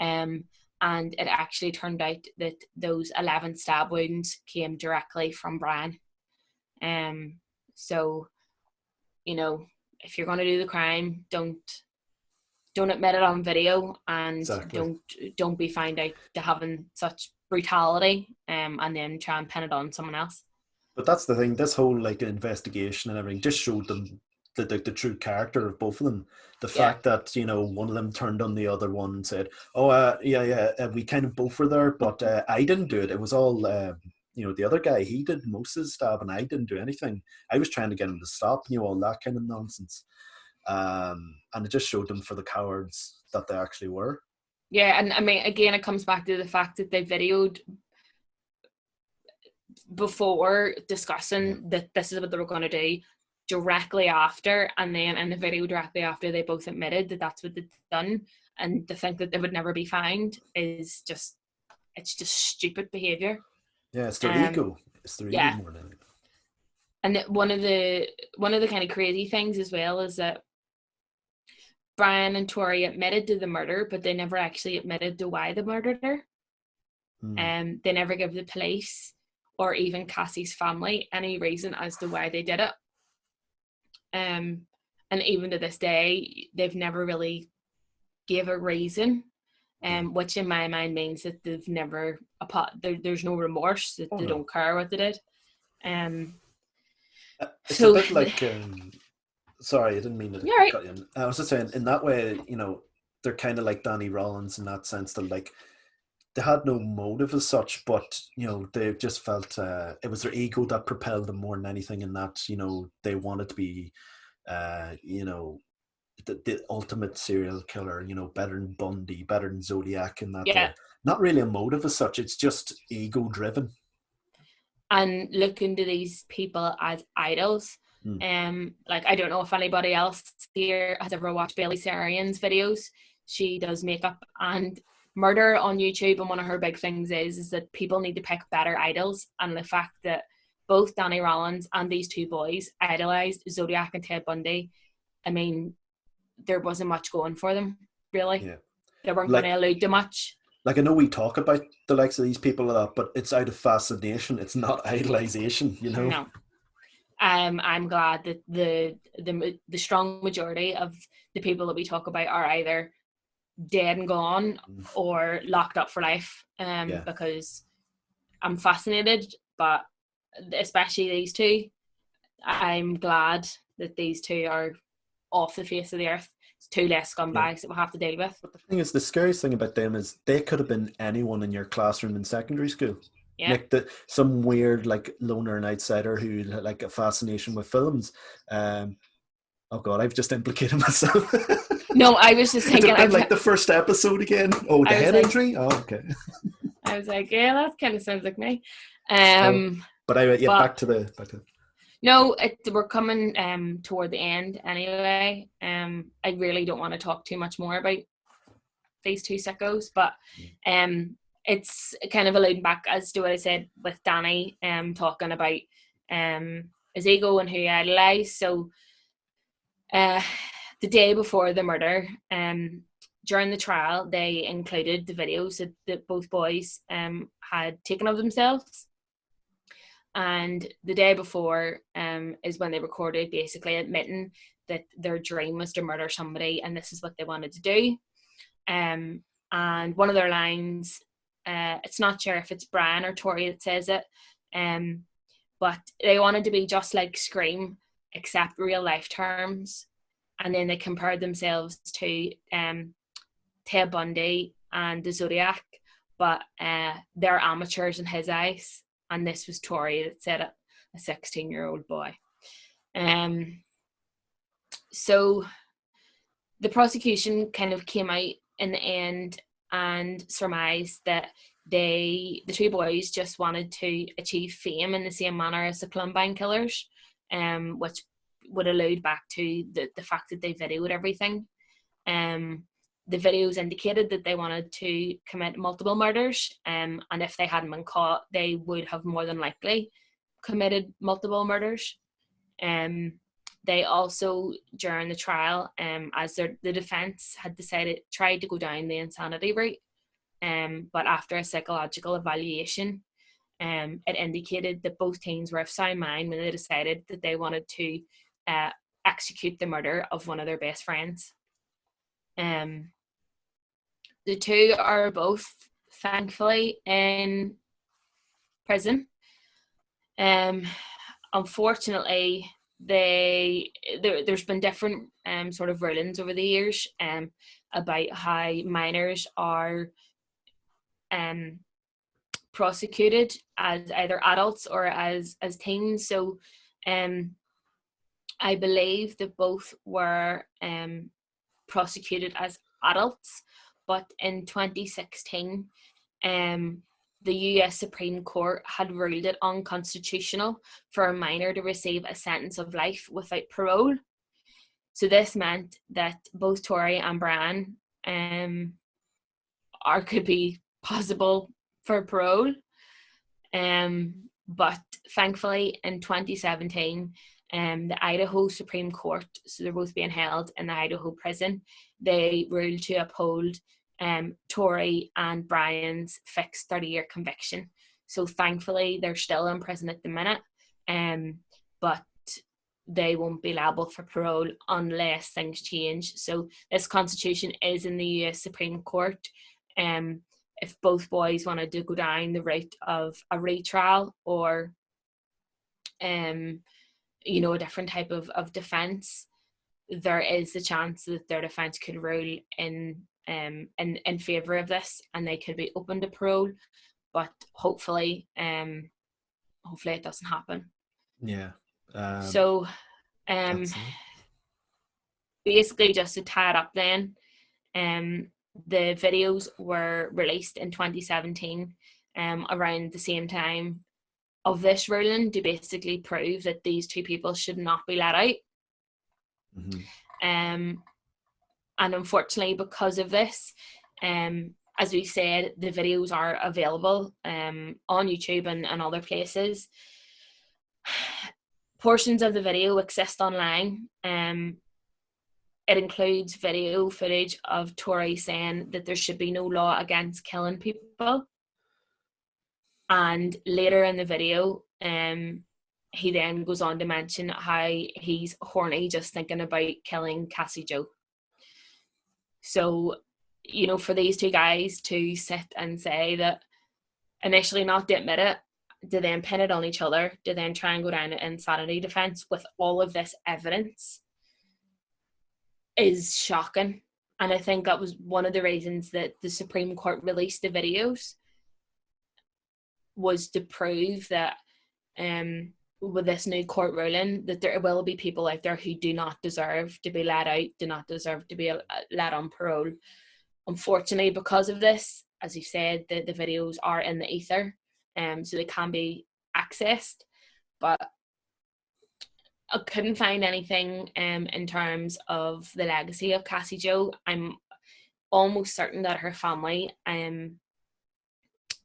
And it actually turned out that those 11 stab wounds came directly from Brian. So, you know, if you're going to do the crime, don't admit it on video, and Exactly. don't be found out to having such brutality, and then try and pin it on someone else. But that's the thing. This whole like investigation and everything just showed them the true character of both of them. The fact that, you know, one of them turned on the other one and said, "Oh, we kind of both were there, but I didn't do it. It was all, you know, the other guy. He did most of the stabbing. I didn't do anything. I was trying to get him to stop. You know, all that kind of nonsense." And it just showed them for the cowards that they actually were. Yeah, and I mean, again, it comes back to the fact that they videoed before discussing that this is what they were going to do, directly after, and then in the video directly after, they both admitted that that's what they'd done. And to think that they would never be found is just, it's just stupid behaviour. Yeah, it's their ego. It's their ego more than anything. And one of the kind of crazy things as well is that Brian and Tori admitted to the murder, but they never actually admitted to why they murdered her. They never gave the police or even Cassie's family any reason as to why they did it. And even to this day, they've never really gave a reason, which in my mind means that they've never, there's no remorse, that they don't care what they did. It's a bit like, sorry, I didn't mean to cut you in. I was just saying, in that way, you know, they're kind of like Danny Rollins in that sense, that like, they had no motive as such, but, you know, they just felt it was their ego that propelled them more than anything, and that, you know, they wanted to be, you know, the ultimate serial killer, you know, better than Bundy, better than Zodiac, and that not really a motive as such, it's just ego driven. And looking to these people as idols. Like, I don't know if anybody else here has ever watched Bailey Sarian's videos. She does makeup and murder on YouTube, and one of her big things is that people need to pick better idols. And the fact that both Danny Rollins and these two boys idolized Zodiac and Ted Bundy, I mean, there wasn't much going for them, really. Yeah. They weren't going to allude to much. Like, I know we talk about the likes of these people a lot, but it's out of fascination. It's not idolization, you know? No. I'm glad that the strong majority of the people that we talk about are either dead and gone or locked up for life, because I'm fascinated, but especially these two, I'm glad that these two are off the face of the earth. It's two less scumbags that we'll have to deal with. But the thing is, the scariest thing about them is they could have been anyone in your classroom in secondary school. Yeah. Like some weird, like, loner and outsider who had like a fascination with films. Oh God, I've just implicated myself. No, I was just thinking, like the first episode again. Oh, the head injury. Oh, okay. I was like, yeah, that kind of sounds like me. But back to the. No, we're coming toward the end anyway. I really don't want to talk too much more about these two sickos, but it's kind of alluding back as to what I said with Danny, talking about his ego and who he idolized. So the day before the murder, during the trial, they included the videos that both boys had taken of themselves. And the day before is when they recorded, basically admitting that their dream was to murder somebody and this is what they wanted to do. And one of their lines, it's not sure if it's Brian or Tori that says it, but they wanted to be just like Scream, except real life terms. and then they compared themselves to Ted Bundy and the Zodiac, but they're amateurs in his eyes, and this was Tory that said it, a 16-year-old boy. So the prosecution kind of came out in the end and surmised that the two boys just wanted to achieve fame in the same manner as the Columbine killers, which would allude back to the fact that they videoed everything. The videos indicated that they wanted to commit multiple murders, and if they hadn't been caught, they would have more than likely committed multiple murders. They also, during the trial, as the defence had tried to go down the insanity route, but after a psychological evaluation, it indicated that both teens were of sound mind when they decided that they wanted to execute the murder of one of their best friends. The two are both, thankfully, in prison. Unfortunately, there's been different sort of rulings over the years about how minors are prosecuted as either adults or as teens. So I believe that both were prosecuted as adults, but in 2016 the US Supreme Court had ruled it unconstitutional for a minor to receive a sentence of life without parole. So this meant that both Tori and Brian could be possible for parole. But thankfully in 2017, the Idaho Supreme Court, so they're both being held in the Idaho prison, they ruled to uphold Tori and Brian's fixed 30-year conviction. So thankfully they're still in prison at the minute, but they won't be liable for parole unless things change. So this constitution is in the US Supreme Court. If both boys wanted to go down the route of a retrial or a different type of defence, there is the chance that their defence could rule in favour of this, and they could be open to parole. But hopefully it doesn't happen. Yeah. So basically, just to tie it up then, the videos were released in 2017 around the same time of this ruling to basically prove that these two people should not be let out. And unfortunately, because of this, as we said, the videos are available on YouTube and other places. Portions of the video exist online. It includes video footage of Tori saying that there should be no law against killing people. And later in the video, he then goes on to mention how he's horny just thinking about killing Cassie Joe. So, for these two guys to sit and say that, initially not to admit it, to then pin it on each other, to then try and go down an insanity defence with all of this evidence, is shocking. And I think that was one of the reasons that the Supreme Court released the videos, was to prove that with this new court ruling, that there will be people out there who do not deserve to be let out, do not deserve to be let on parole. Unfortunately, because of this, as you said, the videos are in the ether, so they can be accessed. But I couldn't find anything in terms of the legacy of Cassie Joe. I'm almost certain that her family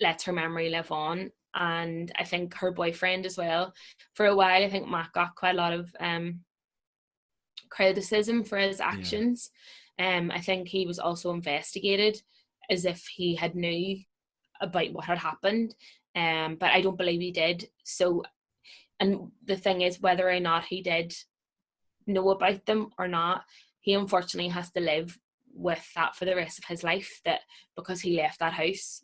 lets her memory live on, and I think her boyfriend as well. For a while, I think Matt got quite a lot of criticism for his actions. I think he was also investigated as if he had knew about what had happened, but I don't believe he did. So, and the thing is, whether or not he did know about them or not, he unfortunately has to live with that for the rest of his life, that because he left that house,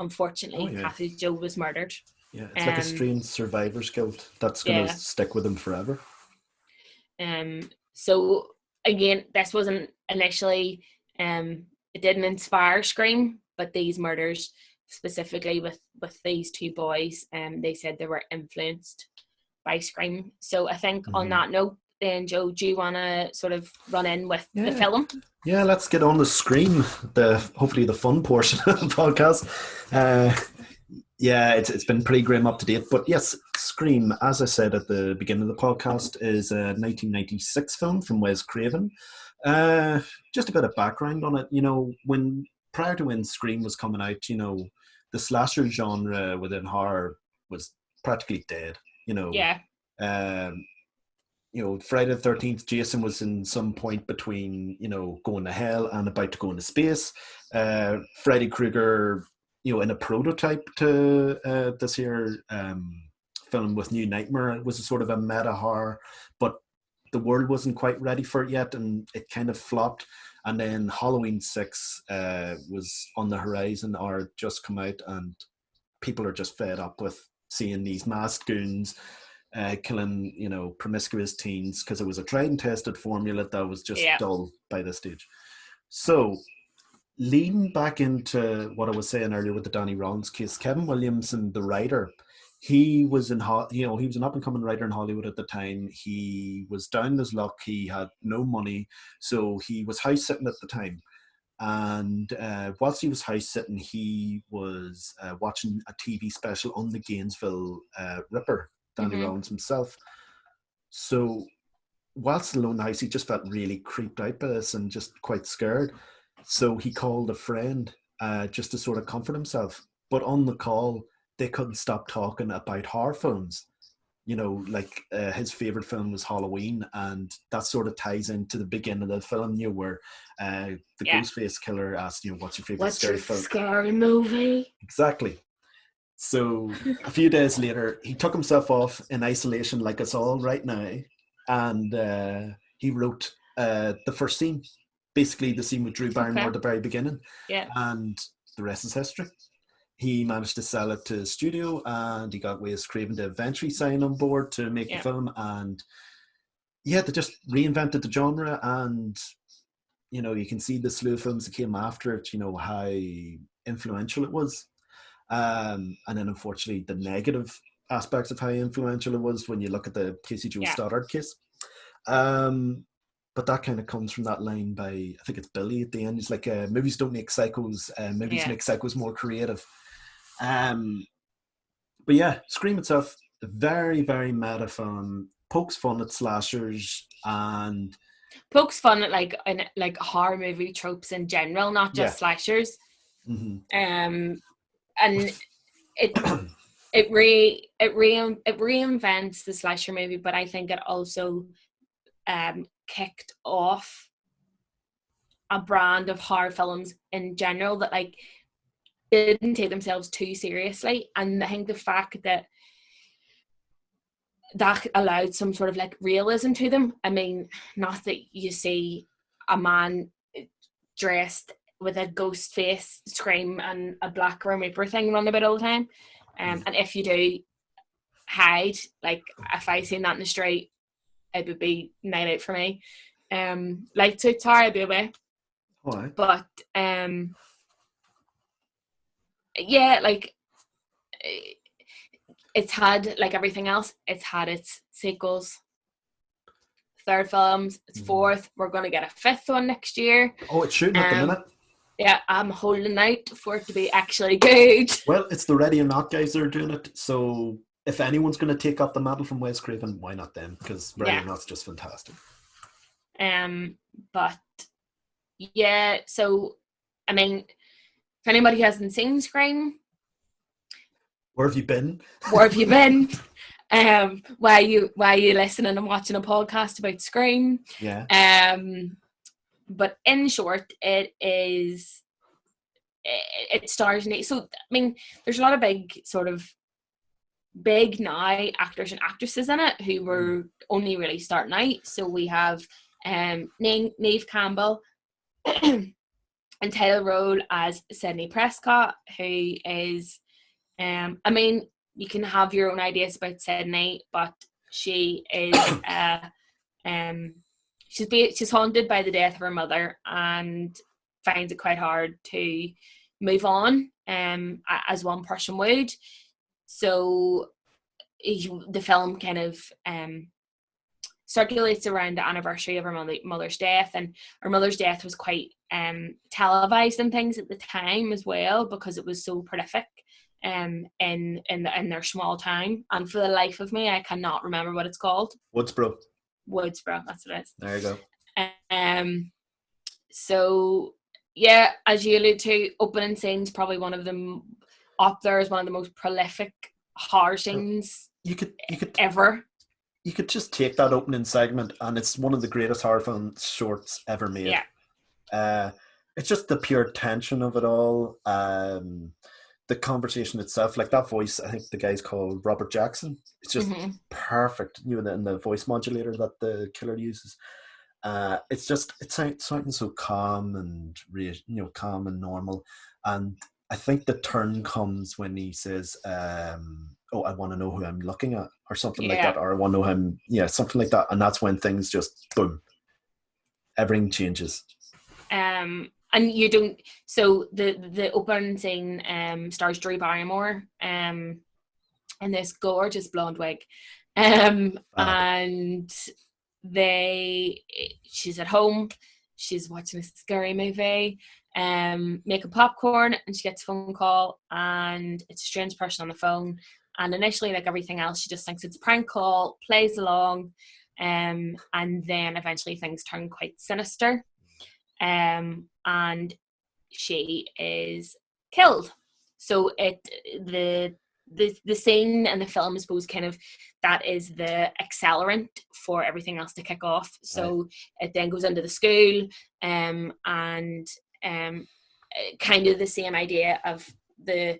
unfortunately, Cassie Joe was murdered. Yeah, it's like a strange survivor's guilt that's going to stick with him forever. So again, this wasn't initially, it didn't inspire Scream, but these murders specifically with these two boys, they said they were influenced by Scream. So I think on that note, then Joe, do you want to sort of run in with the film? Yeah, let's get on the Scream, hopefully the fun portion of the podcast. Yeah, it's been pretty grim up to date. But yes, Scream, as I said at the beginning of the podcast, is a 1996 film from Wes Craven. Just a bit of background on it. Prior to when Scream was coming out, the slasher genre within horror was practically dead. Yeah. Friday the 13th, Jason was in some point between, going to hell and about to go into space. Freddy Krueger, in a prototype to this here film with New Nightmare, it was a sort of a meta horror, but the world wasn't quite ready for it yet, and it kind of flopped. And then Halloween 6 was on the horizon, or just come out, and people are just fed up with seeing these masked goons killing, promiscuous teens, because it was a tried and tested formula that was just dull by this stage. So, leading back into what I was saying earlier with the Danny Rollins case, Kevin Williamson, the writer, he was an up and coming writer in Hollywood at the time. He was down his luck. He had no money, so he was house sitting at the time. And whilst he was house sitting, he was watching a TV special on the Gainesville Ripper, Danny Rollins himself. So whilst alone in the house, he just felt really creeped out by this and just quite scared. So he called a friend just to sort of comfort himself. But on the call, they couldn't stop talking about horror films. His favorite film was Halloween, and that sort of ties into the beginning of the film, where the Ghostface killer asked, what's your favorite scary film? Scary movie? Exactly. So a few days later, he took himself off in isolation, like us all right now, and he wrote the first scene, basically the scene with Drew Barrymore at the very beginning, and the rest is history. He managed to sell it to the studio, and he got Wes Craven to eventually sign on board to make the film, and they just reinvented the genre, and you can see the slew of films that came after it, how influential it was. And then unfortunately the negative aspects of how influential it was when you look at the Casey Joe Stoddard case. But that kind of comes from that line by, I think it's Billy at the end. He's like, movies don't make psychos, movies make psychos more creative. But yeah, Scream itself, very, very meta film, pokes fun at slashers and pokes fun at like horror movie tropes in general, not just slashers. And it reinvents the slasher movie, but I think it also kicked off a brand of horror films in general that didn't take themselves too seriously. And I think the fact that allowed some sort of realism to them. I mean, not that you see a man dressed with a ghost face scream and a black Grim Reaper thing run about all the time. And if you do, hide. If I seen that in the street, it would be night out for me. To Tara, I'd be away. Why? But it's had, like everything else, it's had its sequels, third films, its fourth. We're going to get a fifth one next year. Oh, it's shooting at the minute. Yeah, I'm holding out for it to be actually good. Well, it's the Ready or Not guys that are doing it, so if anyone's going to take up the mantle from Wes Craven, why not them? Because Ready or Not's just fantastic. But yeah, so I mean, if anybody hasn't seen Scream, where have you been? Where have you been? Why are you listening and watching a podcast about Scream? Yeah. But in short, it stars Nate. So I mean, there's a lot of big now actors and actresses in it who were only really starting out. So we have Neve Campbell and title role as Sydney Prescott, who is I mean, you can have your own ideas about Sydney, but she is she's haunted by the death of her mother and finds it quite hard to move on, as one person would. So the film kind of circulates around the anniversary of her mother's death, and her mother's death was quite televised and things at the time as well, because it was so prolific in their small town. And for the life of me, I cannot remember what it's called. Woodsboro, that's what it is. There you go. So yeah, as you allude to, opening scene's probably one of them up there as one of the most prolific horror scenes you could ever. You could just take that opening segment, and it's one of the greatest horror film shorts ever made. Yeah. It's just the pure tension of it all. The conversation itself, like that voice, I think the guy's called Robert Jackson. It's just perfect. And the voice modulator that the killer uses. It's sounding so calm and calm and normal. And I think the turn comes when he says, "Oh, I want to know who I'm looking at," or something like that, or "I want to know him," something like that. And that's when things just boom, everything changes. And you don't. So the opening scene stars Drew Barrymore in this gorgeous blonde wig, and she's at home, she's watching a scary movie, making popcorn, and she gets a phone call, and it's a strange person on the phone. And initially, like everything else, she just thinks it's a prank call, plays along, and then eventually things turn quite sinister, and she is killed. So the scene and the film, I suppose, kind of that is the accelerant for everything else to kick off. So it then goes into the school, and kind of the same idea of the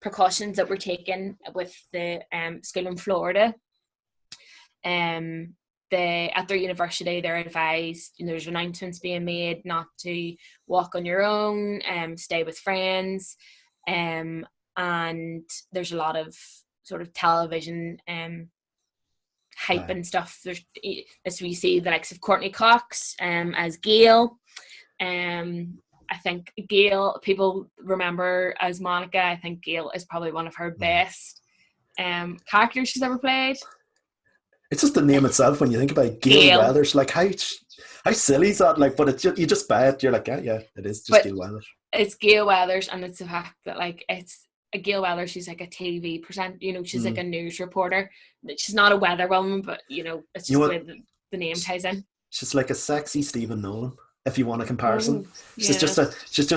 precautions that were taken with the school in Florida. At their university, they're advised, there's announcements being made not to walk on your own, stay with friends, and there's a lot of sort of television hype and stuff. There's, as we see, the likes of Courtney Cox as Gail. I think Gail, people remember as Monica. I think Gail is probably one of her best characters she's ever played. It's just the name itself when you think about it. Gail Weathers. Like how silly is that? Like, but it's just, you just buy it. You're like, yeah, it is just Gail Weathers. It's Gail Weathers, and it's the fact that like it's a Gail Weathers. She's like a TV presenter. She's like a news reporter. She's not a weather woman, but it's just the way the name ties in. She's like a sexy Stephen Nolan, if you want a comparison. She's just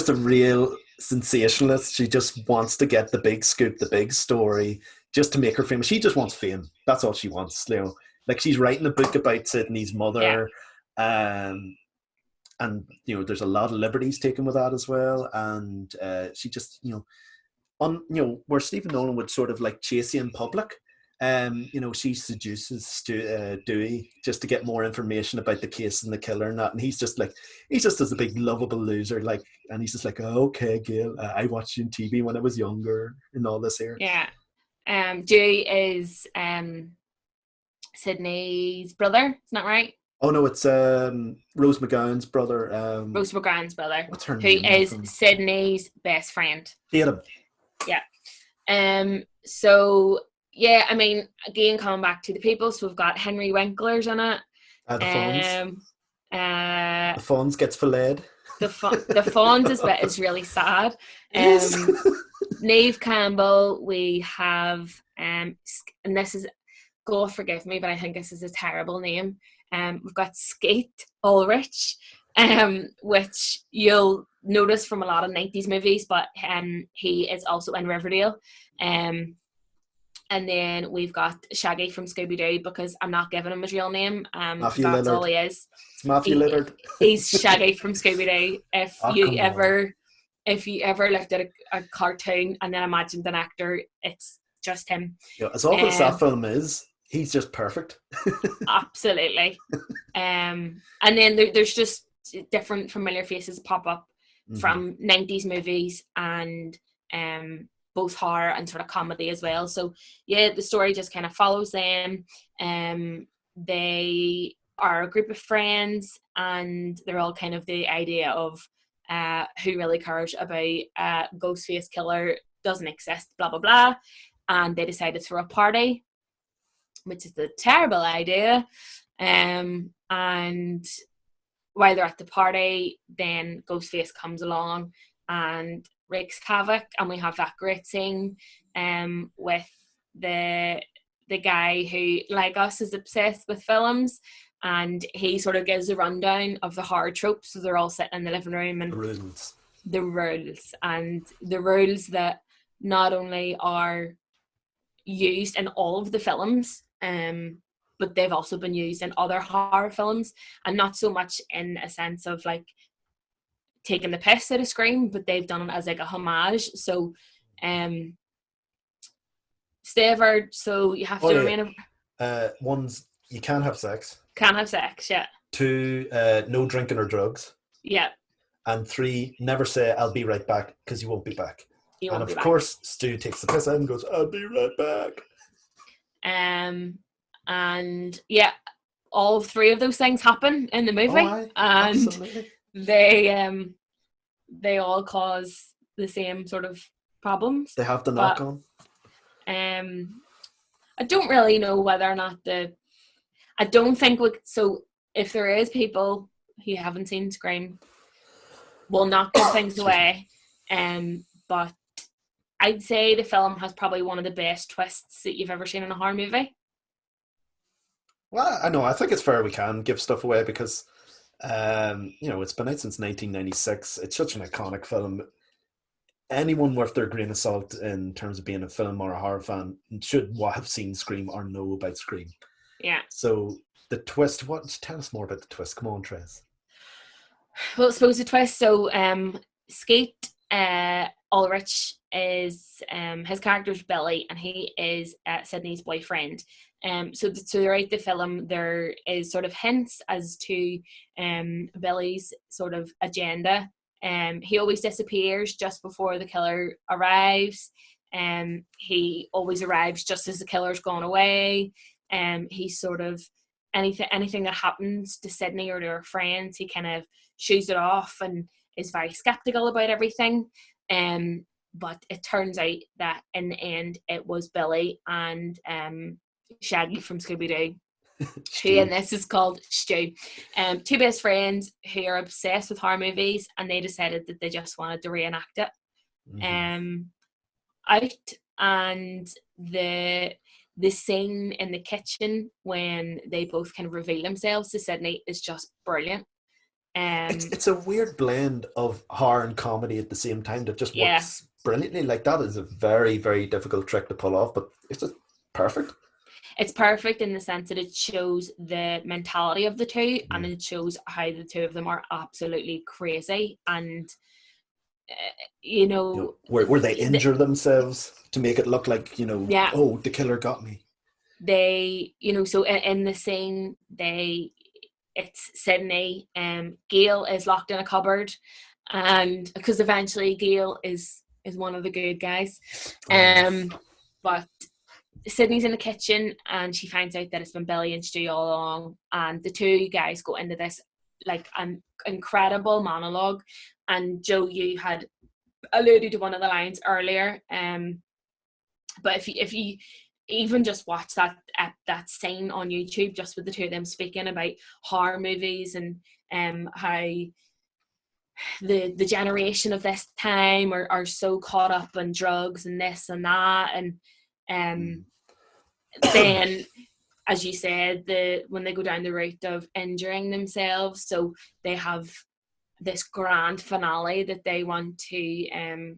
a real sensationalist. She just wants to get the big scoop, the big story, just to make her famous. She just wants fame. That's all she wants. Like she's writing a book about Sydney's mother, and there's a lot of liberties taken with that as well. And she just where Stephen Nolan would sort of like chase you in public. She seduces Dewey just to get more information about the case and the killer and that, and he's just as a big lovable loser, like, and he's just like, oh, okay, Gail, I watched you on TV when I was younger and all this here. Dewey is Sydney's brother, isn't that right? Oh no, it's Rose McGowan's brother. Rose McGowan's brother. What's her name? Who is Sydney's best friend. Hate him. Yeah. So yeah, I mean, again, coming back to the people, so we've got Henry Winkler's in it. The Fonz gets filleted. The Fonz bit is really sad. Neve Campbell, we have, and this is, God forgive me, but I think this is a terrible name. We've got Skeet Ulrich, which you'll notice from a lot of 90s movies, but he is also in Riverdale. And then we've got Shaggy from Scooby-Doo, because I'm not giving him his real name. Matthew that's Lillard. All he is. It's Matthew Lillard. He's Shaggy from Scooby-Doo. If you ever looked at a cartoon and then imagined an actor, it's just him. As awful as that film is, he's just perfect. Absolutely. And then there's just different familiar faces pop up from 90s movies, and both horror and sort of comedy as well. So yeah, the story just kind of follows them. They are a group of friends, and they're all kind of the idea of who really cares about Ghostface killer doesn't exist, blah blah blah, and they decide to throw a party, which is a terrible idea. And while they're at the party, then Ghostface comes along and wreaks havoc, and we have that great scene with the guy who, like us, is obsessed with films, and he sort of gives a rundown of the horror tropes. So they're all sitting in the living room, and the rules that not only are used in all of the films, but they've also been used in other horror films, and not so much in a sense of like taking the piss out of Scream, but they've done it as like a homage. So stay averted, so you have to remain. One's, you can't have sex. Can't have sex, yeah. 2, no drinking or drugs. Yeah. And 3, never say I'll be right back, because you won't be back. And of course, Stu takes the piss out and goes, I'll be right back. And yeah, all 3 of those things happen in the movie, and absolutely. they all cause the same sort of problems. They have the knock on. I don't really know whether or not I don't think so if there is people who haven't seen Scream, we'll not give things away. But I'd say the film has probably one of the best twists that you've ever seen in a horror movie. Well, I know. I think it's fair we can give stuff away because, it's been out since 1996. It's such an iconic film. Anyone worth their grain of salt in terms of being a film or a horror fan should have seen Scream or know about Scream. Yeah. So the twist, tell us more about the twist. Come on, Thérèse. Well, I suppose the twist, so Skeet Ulrich is, his character's Billy, and he is Sydney's boyfriend. So throughout the film, there is sort of hints as to Billy's sort of agenda. He always disappears just before the killer arrives. He always arrives just as the killer's gone away. He's sort of anything that happens to Sydney or to her friends, he kind of shoos it off and is very skeptical about everything. But it turns out that in the end, it was Billy and Shaggy from Scooby-Doo, who in this is called Stu. 2 best friends who are obsessed with horror movies, and they decided that they just wanted to reenact it. And the scene in the kitchen when they both kind of reveal themselves to Sydney is just brilliant. It's a weird blend of horror and comedy at the same time that just works brilliantly. Like, that is a very, very difficult trick to pull off, but it's just perfect. It's perfect in the sense that it shows the mentality of the two, and it shows how the 2 of them are absolutely crazy. And where they injure themselves to make it look like, oh, the killer got me. They, so in the scene, it's Sydney, Gail is locked in a cupboard, and because eventually Gail is one of the good guys, but Sydney's in the kitchen and she finds out that it's been Billy and Stu all along, and the 2 guys go into this like an incredible monologue. And Joe, you had alluded to one of the lines earlier, but if you even just watch that scene on YouTube, just with the 2 of them speaking about horror movies and how the generation of this time are so caught up in drugs and this and that, and then, as you said, when they go down the route of injuring themselves, so they have this grand finale that they want to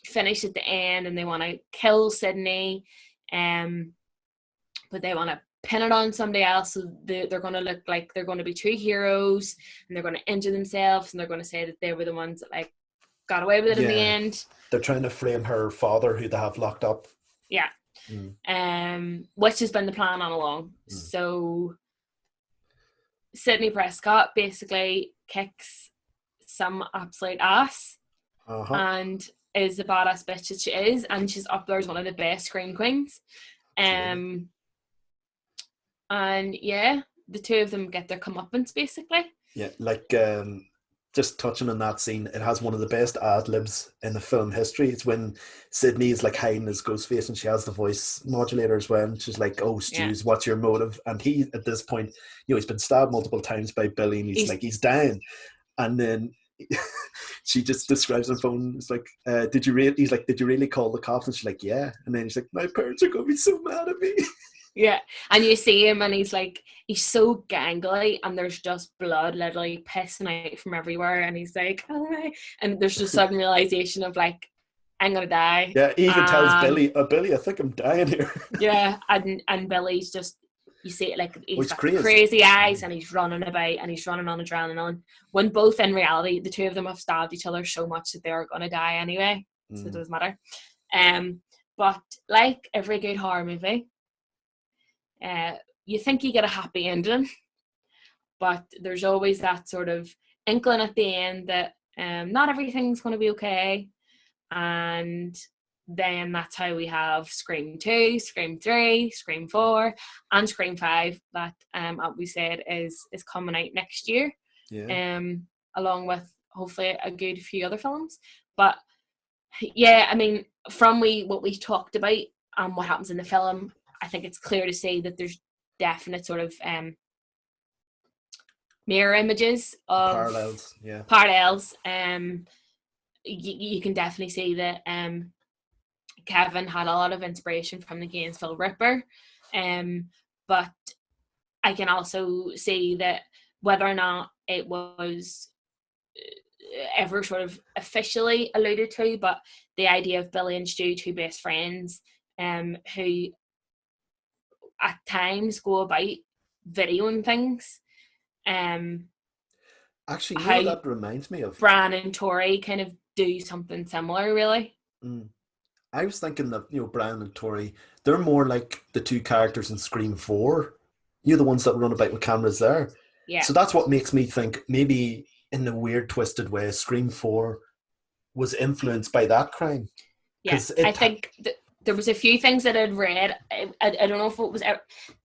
finish at the end, and they want to kill Sydney, but they want to pin it on somebody else, so they're going to look like they're going to be 2 heroes, and they're going to injure themselves, and they're going to say that they were the ones that like got away with it in the end. They're trying to frame her father, who they have locked up. Yeah. Which has been the plan all along. So Sydney Prescott basically kicks some absolute ass, and is the badass bitch that she is, and she's up there as one of the best scream queens. And yeah, the two of them get their comeuppance, basically. Yeah, like just touching on that scene, it has one of the best ad libs in the film history. It's when Sydney is like hiding his ghost face, and she has the voice modulator as well. And she's like, "Oh, Stews, what's your motive?" And he, at this point, he's been stabbed multiple times by Billy, and he's dying. And then she just describes on the phone. It's like, "Did you really?" He's like, "Did you really call the cops?" And she's like, "Yeah." And then he's like, "My parents are going to be so mad at me." Yeah, and you see him, and he's so gangly, and there's just blood literally pissing out from everywhere, and he's like, "Oh," and there's just sudden realization of like, I'm gonna die. Yeah, he even tells Billy, "Billy, I think I'm dying here." Yeah, and Billy's just, you see it, like he's got crazy. Crazy eyes, and he's running about, and he's running on and drowning on. When both in reality, the two of them have stabbed each other so much that they're gonna die anyway, so it doesn't matter. But like every good horror movie, you think you get a happy ending, but there's always that sort of inkling at the end that not everything's going to be okay. And then that's how we have Scream 2, Scream 3, Scream 4, and Scream 5 that we said is coming out next year. Yeah. Along with hopefully a good few other films. But yeah, I mean, from what we talked about and what happens in the film, I think it's clear to see that there's definite sort of mirror images of parallels. You can definitely see that Kevin had a lot of inspiration from the Gainesville Ripper, but I can also see that whether or not it was ever sort of officially alluded to, but the idea of Billy and Stu, two best friends, who at times go about videoing things. Actually, you know what that reminds me of? Bran and Tori kind of do something similar, really. I was thinking that, Bran and Tori, they're more like the two characters in Scream 4. You're the ones that run about with cameras there. Yeah. So that's what makes me think maybe in a weird, twisted way, Scream 4 was influenced by that crime. Yeah, I think there was a few things that I'd read. I don't know if it was,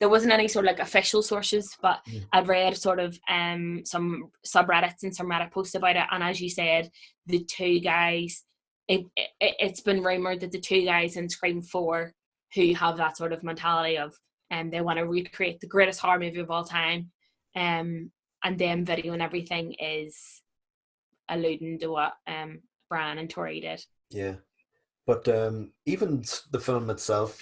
there wasn't any sort of like official sources, but I'd read sort of some subreddits and some Reddit posts about it. And as you said, the two guys, it's been rumored that the two guys in Scream 4 who have that sort of mentality of they want to recreate the greatest horror movie of all time, and them videoing everything is alluding to what Bran and Tori did. Yeah. But even the film itself,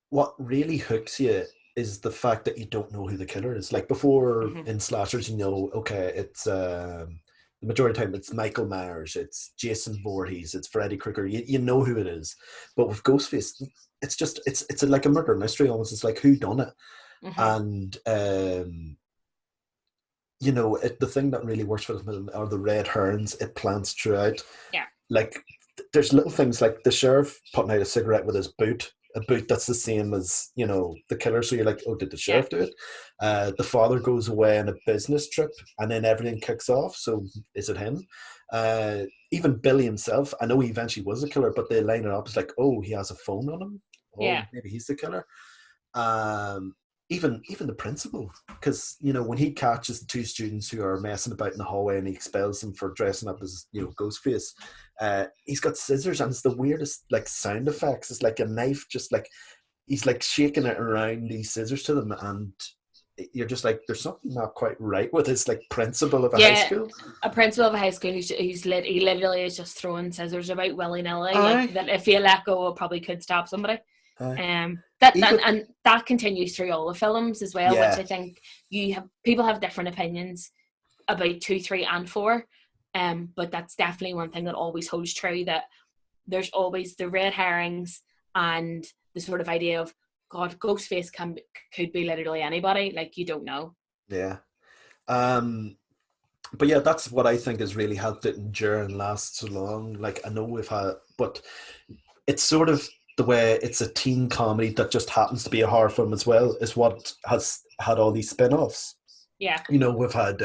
what really hooks you is the fact that you don't know who the killer is. Like before in slashers, okay, it's the majority of the time it's Michael Myers, it's Jason Voorhees, it's Freddy Krueger. You know who it is. But with Ghostface, it's just it's like a murder mystery almost. It's like who done it, and the thing that really works for the film are the red herrings it plants throughout. Yeah, like. There's little things like the sheriff putting out a cigarette with his boot, a boot that's the same as, the killer. So you're like, oh, did the sheriff do it? The father goes away on a business trip and then everything kicks off. So is it him? Even Billy himself, I know he eventually was a killer, but they line it up. It's like, oh, he has a phone on him. Oh, maybe he's the killer. Even the principal, because when he catches the two students who are messing about in the hallway and he expels them for dressing up as Ghostface, he's got scissors and it's the weirdest like sound effects. It's like a knife, just like he's like shaking it around these scissors to them, and you're just like, there's something not quite right with this like principal of a high school. A principal of a high school he literally is just throwing scissors about willy-nilly, like that if you let go it probably could stab somebody. That continues through all the films as well, which I think people have different opinions about 2, 3, and 4. But that's definitely one thing that always holds true, that there's always the red herrings and the sort of idea of, God, Ghostface could be literally anybody, like you don't know. Yeah. But yeah, that's what I think has really helped it endure and last so long. Like I know we've had, but it's sort of the way it's a teen comedy that just happens to be a horror film as well is what has had all these spin-offs. Yeah. We've had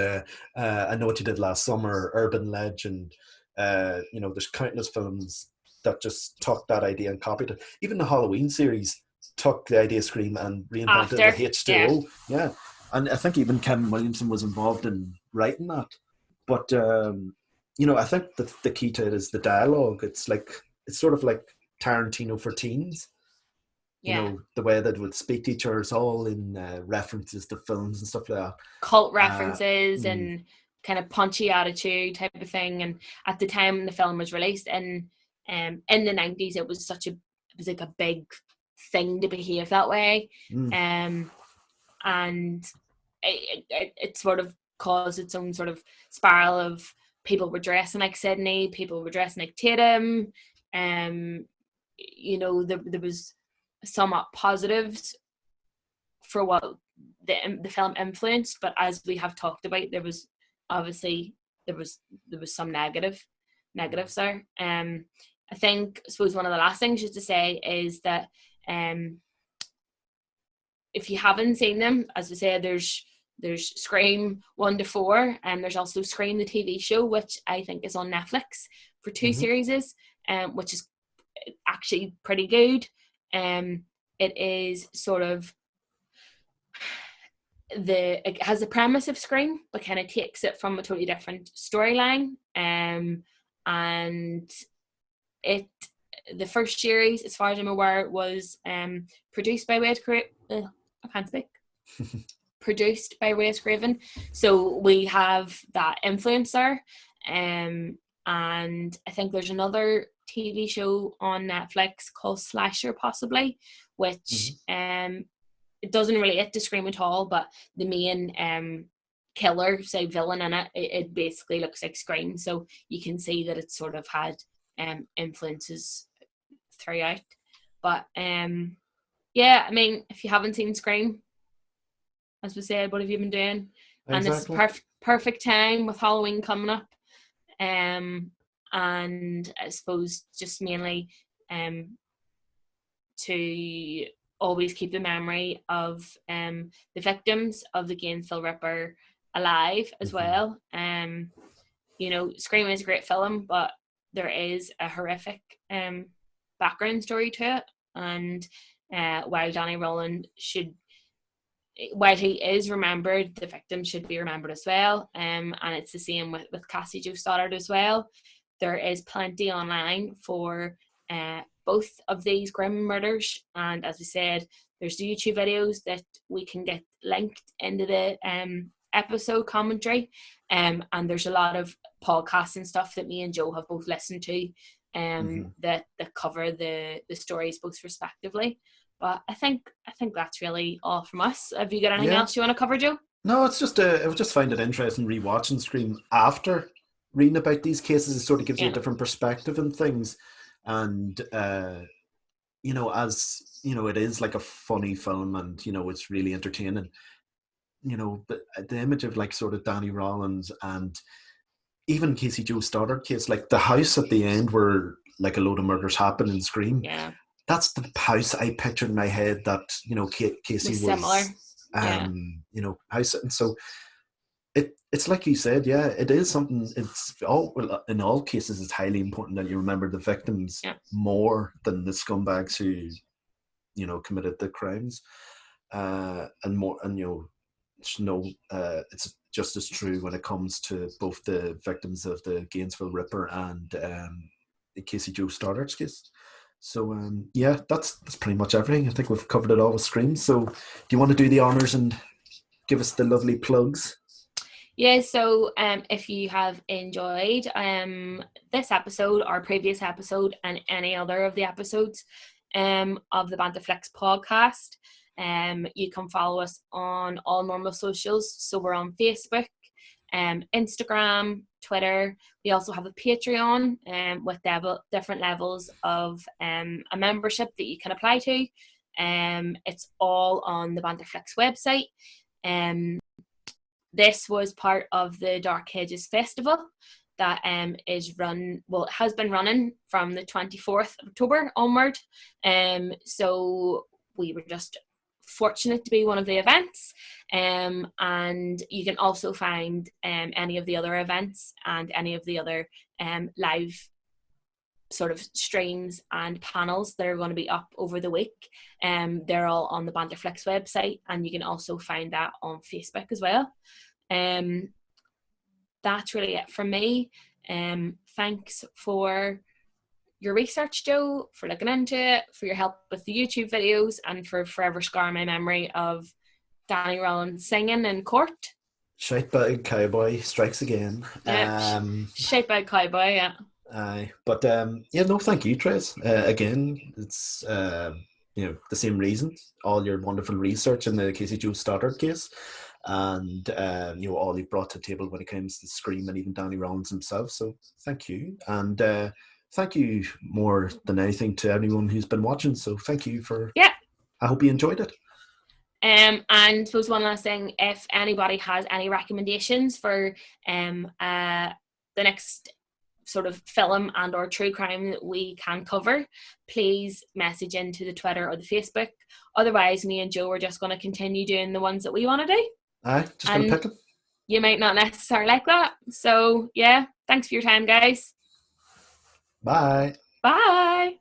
I Know What You Did Last Summer, Urban Legend, there's countless films that just took that idea and copied it. Even the Halloween series took the idea of Scream and reinvented it with H2O. Yeah. And I think even Kevin Williamson was involved in writing that. But I think the key to it is the dialogue. It's sort of like Tarantino for teens. Yeah. The way that would speak to each other is all in references to films and stuff like that. Cult references and kind of punchy attitude type of thing. And at the time the film was released in the 90s, it was like a big thing to behave that way. And it sort of caused its own sort of spiral of people were dressing like Sydney, people were dressing like Tatum. There was somewhat positives for what the film influenced, but as we have talked about, there was some negatives there. I suppose one of the last things just to say is that if you haven't seen them, as I said, there's Scream 1 to 4, and there's also Scream the TV show, which I think is on Netflix for 2 series, which is actually pretty good. It is sort of it has the premise of Scream, but kind of takes it from a totally different storyline. And the first series, as far as I'm aware, was produced by produced by Wes Craven. So we have that influence there. And I think there's another TV show on Netflix called Slasher, possibly, which it doesn't relate to Scream at all, but the main killer, say villain in it basically looks like Scream. So you can see that it sort of had influences throughout. But yeah, I mean, if you haven't seen Scream, as we said, what have you been doing? Exactly. And it's perfect time with Halloween coming up. And I suppose just mainly to always keep the memory of the victims of the Gainesville Ripper alive as well. Scream is a great film, but there is a horrific background story to it. And while Danny Rowland while he is remembered, the victims should be remembered as well. And it's the same with Cassie Jo Stoddard as well. There is plenty online for both of these grim murders, and as we said, there's YouTube videos that we can get linked into the episode commentary, and there's a lot of podcasts and stuff that me and Joe have both listened to that cover the stories both respectively. But I think that's really all from us. Have you got anything else you want to cover, Joe? No, it's just I would just find it interesting rewatching Scream after reading about these cases. It sort of gives you a different perspective on things. And as it is like a funny film, and it's really entertaining. But the image of like sort of Danny Rollins and even Casey Jo Stoddard case, like the house at the end where like a load of murders happen in Scream. Yeah, that's the house I pictured in my head that Casey was similar. House, and so it's like you said, it is something. It's in all cases, it's highly important that you remember the victims more than the scumbags who committed the crimes, and more, and it's just as true when it comes to both the victims of the Gainesville Ripper and the Casey Jo Stoddard's case. So that's pretty much everything. I think we've covered it all with Scream. So do you want to do the honours and give us the lovely plugs? Yeah, so if you have enjoyed this episode or previous episode and any other of the episodes of the Banterflix podcast, you can follow us on all normal socials. So we're on Facebook, Instagram, Twitter. We also have a Patreon with different levels of a membership that you can apply to. It's all on the Banterflix website. This was part of the Dark Hedges Festival that has been running from the 24th of October onward. So we were just fortunate to be one of the events, and you can also find any of the other events and any of the other live sort of streams and panels that are going to be up over the week. They're all on the Banterflix website, and you can also find that on Facebook as well. That's really it from me. Thanks for your research, Joe, for looking into it, for your help with the YouTube videos, and for forever scarring my memory of Danny Rollins singing in court. Shitebag cowboy strikes again. Shitebag cowboy, yeah. But no, thank you, Thérèse. Again, it's the same reason. All your wonderful research in the Casey Joe Stoddard case, and all you've brought to the table when it comes to Scream and even Danny Rollins himself. So thank you, and thank you more than anything to anyone who's been watching. So thank you for. Yeah. I hope you enjoyed it. And suppose one last thing, if anybody has any recommendations for the next sort of film and or true crime that we can cover, please message into the Twitter or the Facebook. Otherwise, me and Joe are just going to continue doing the ones that we want to do. Just going to pick them. You might not necessarily like that. So, yeah, thanks for your time, guys. Bye. Bye.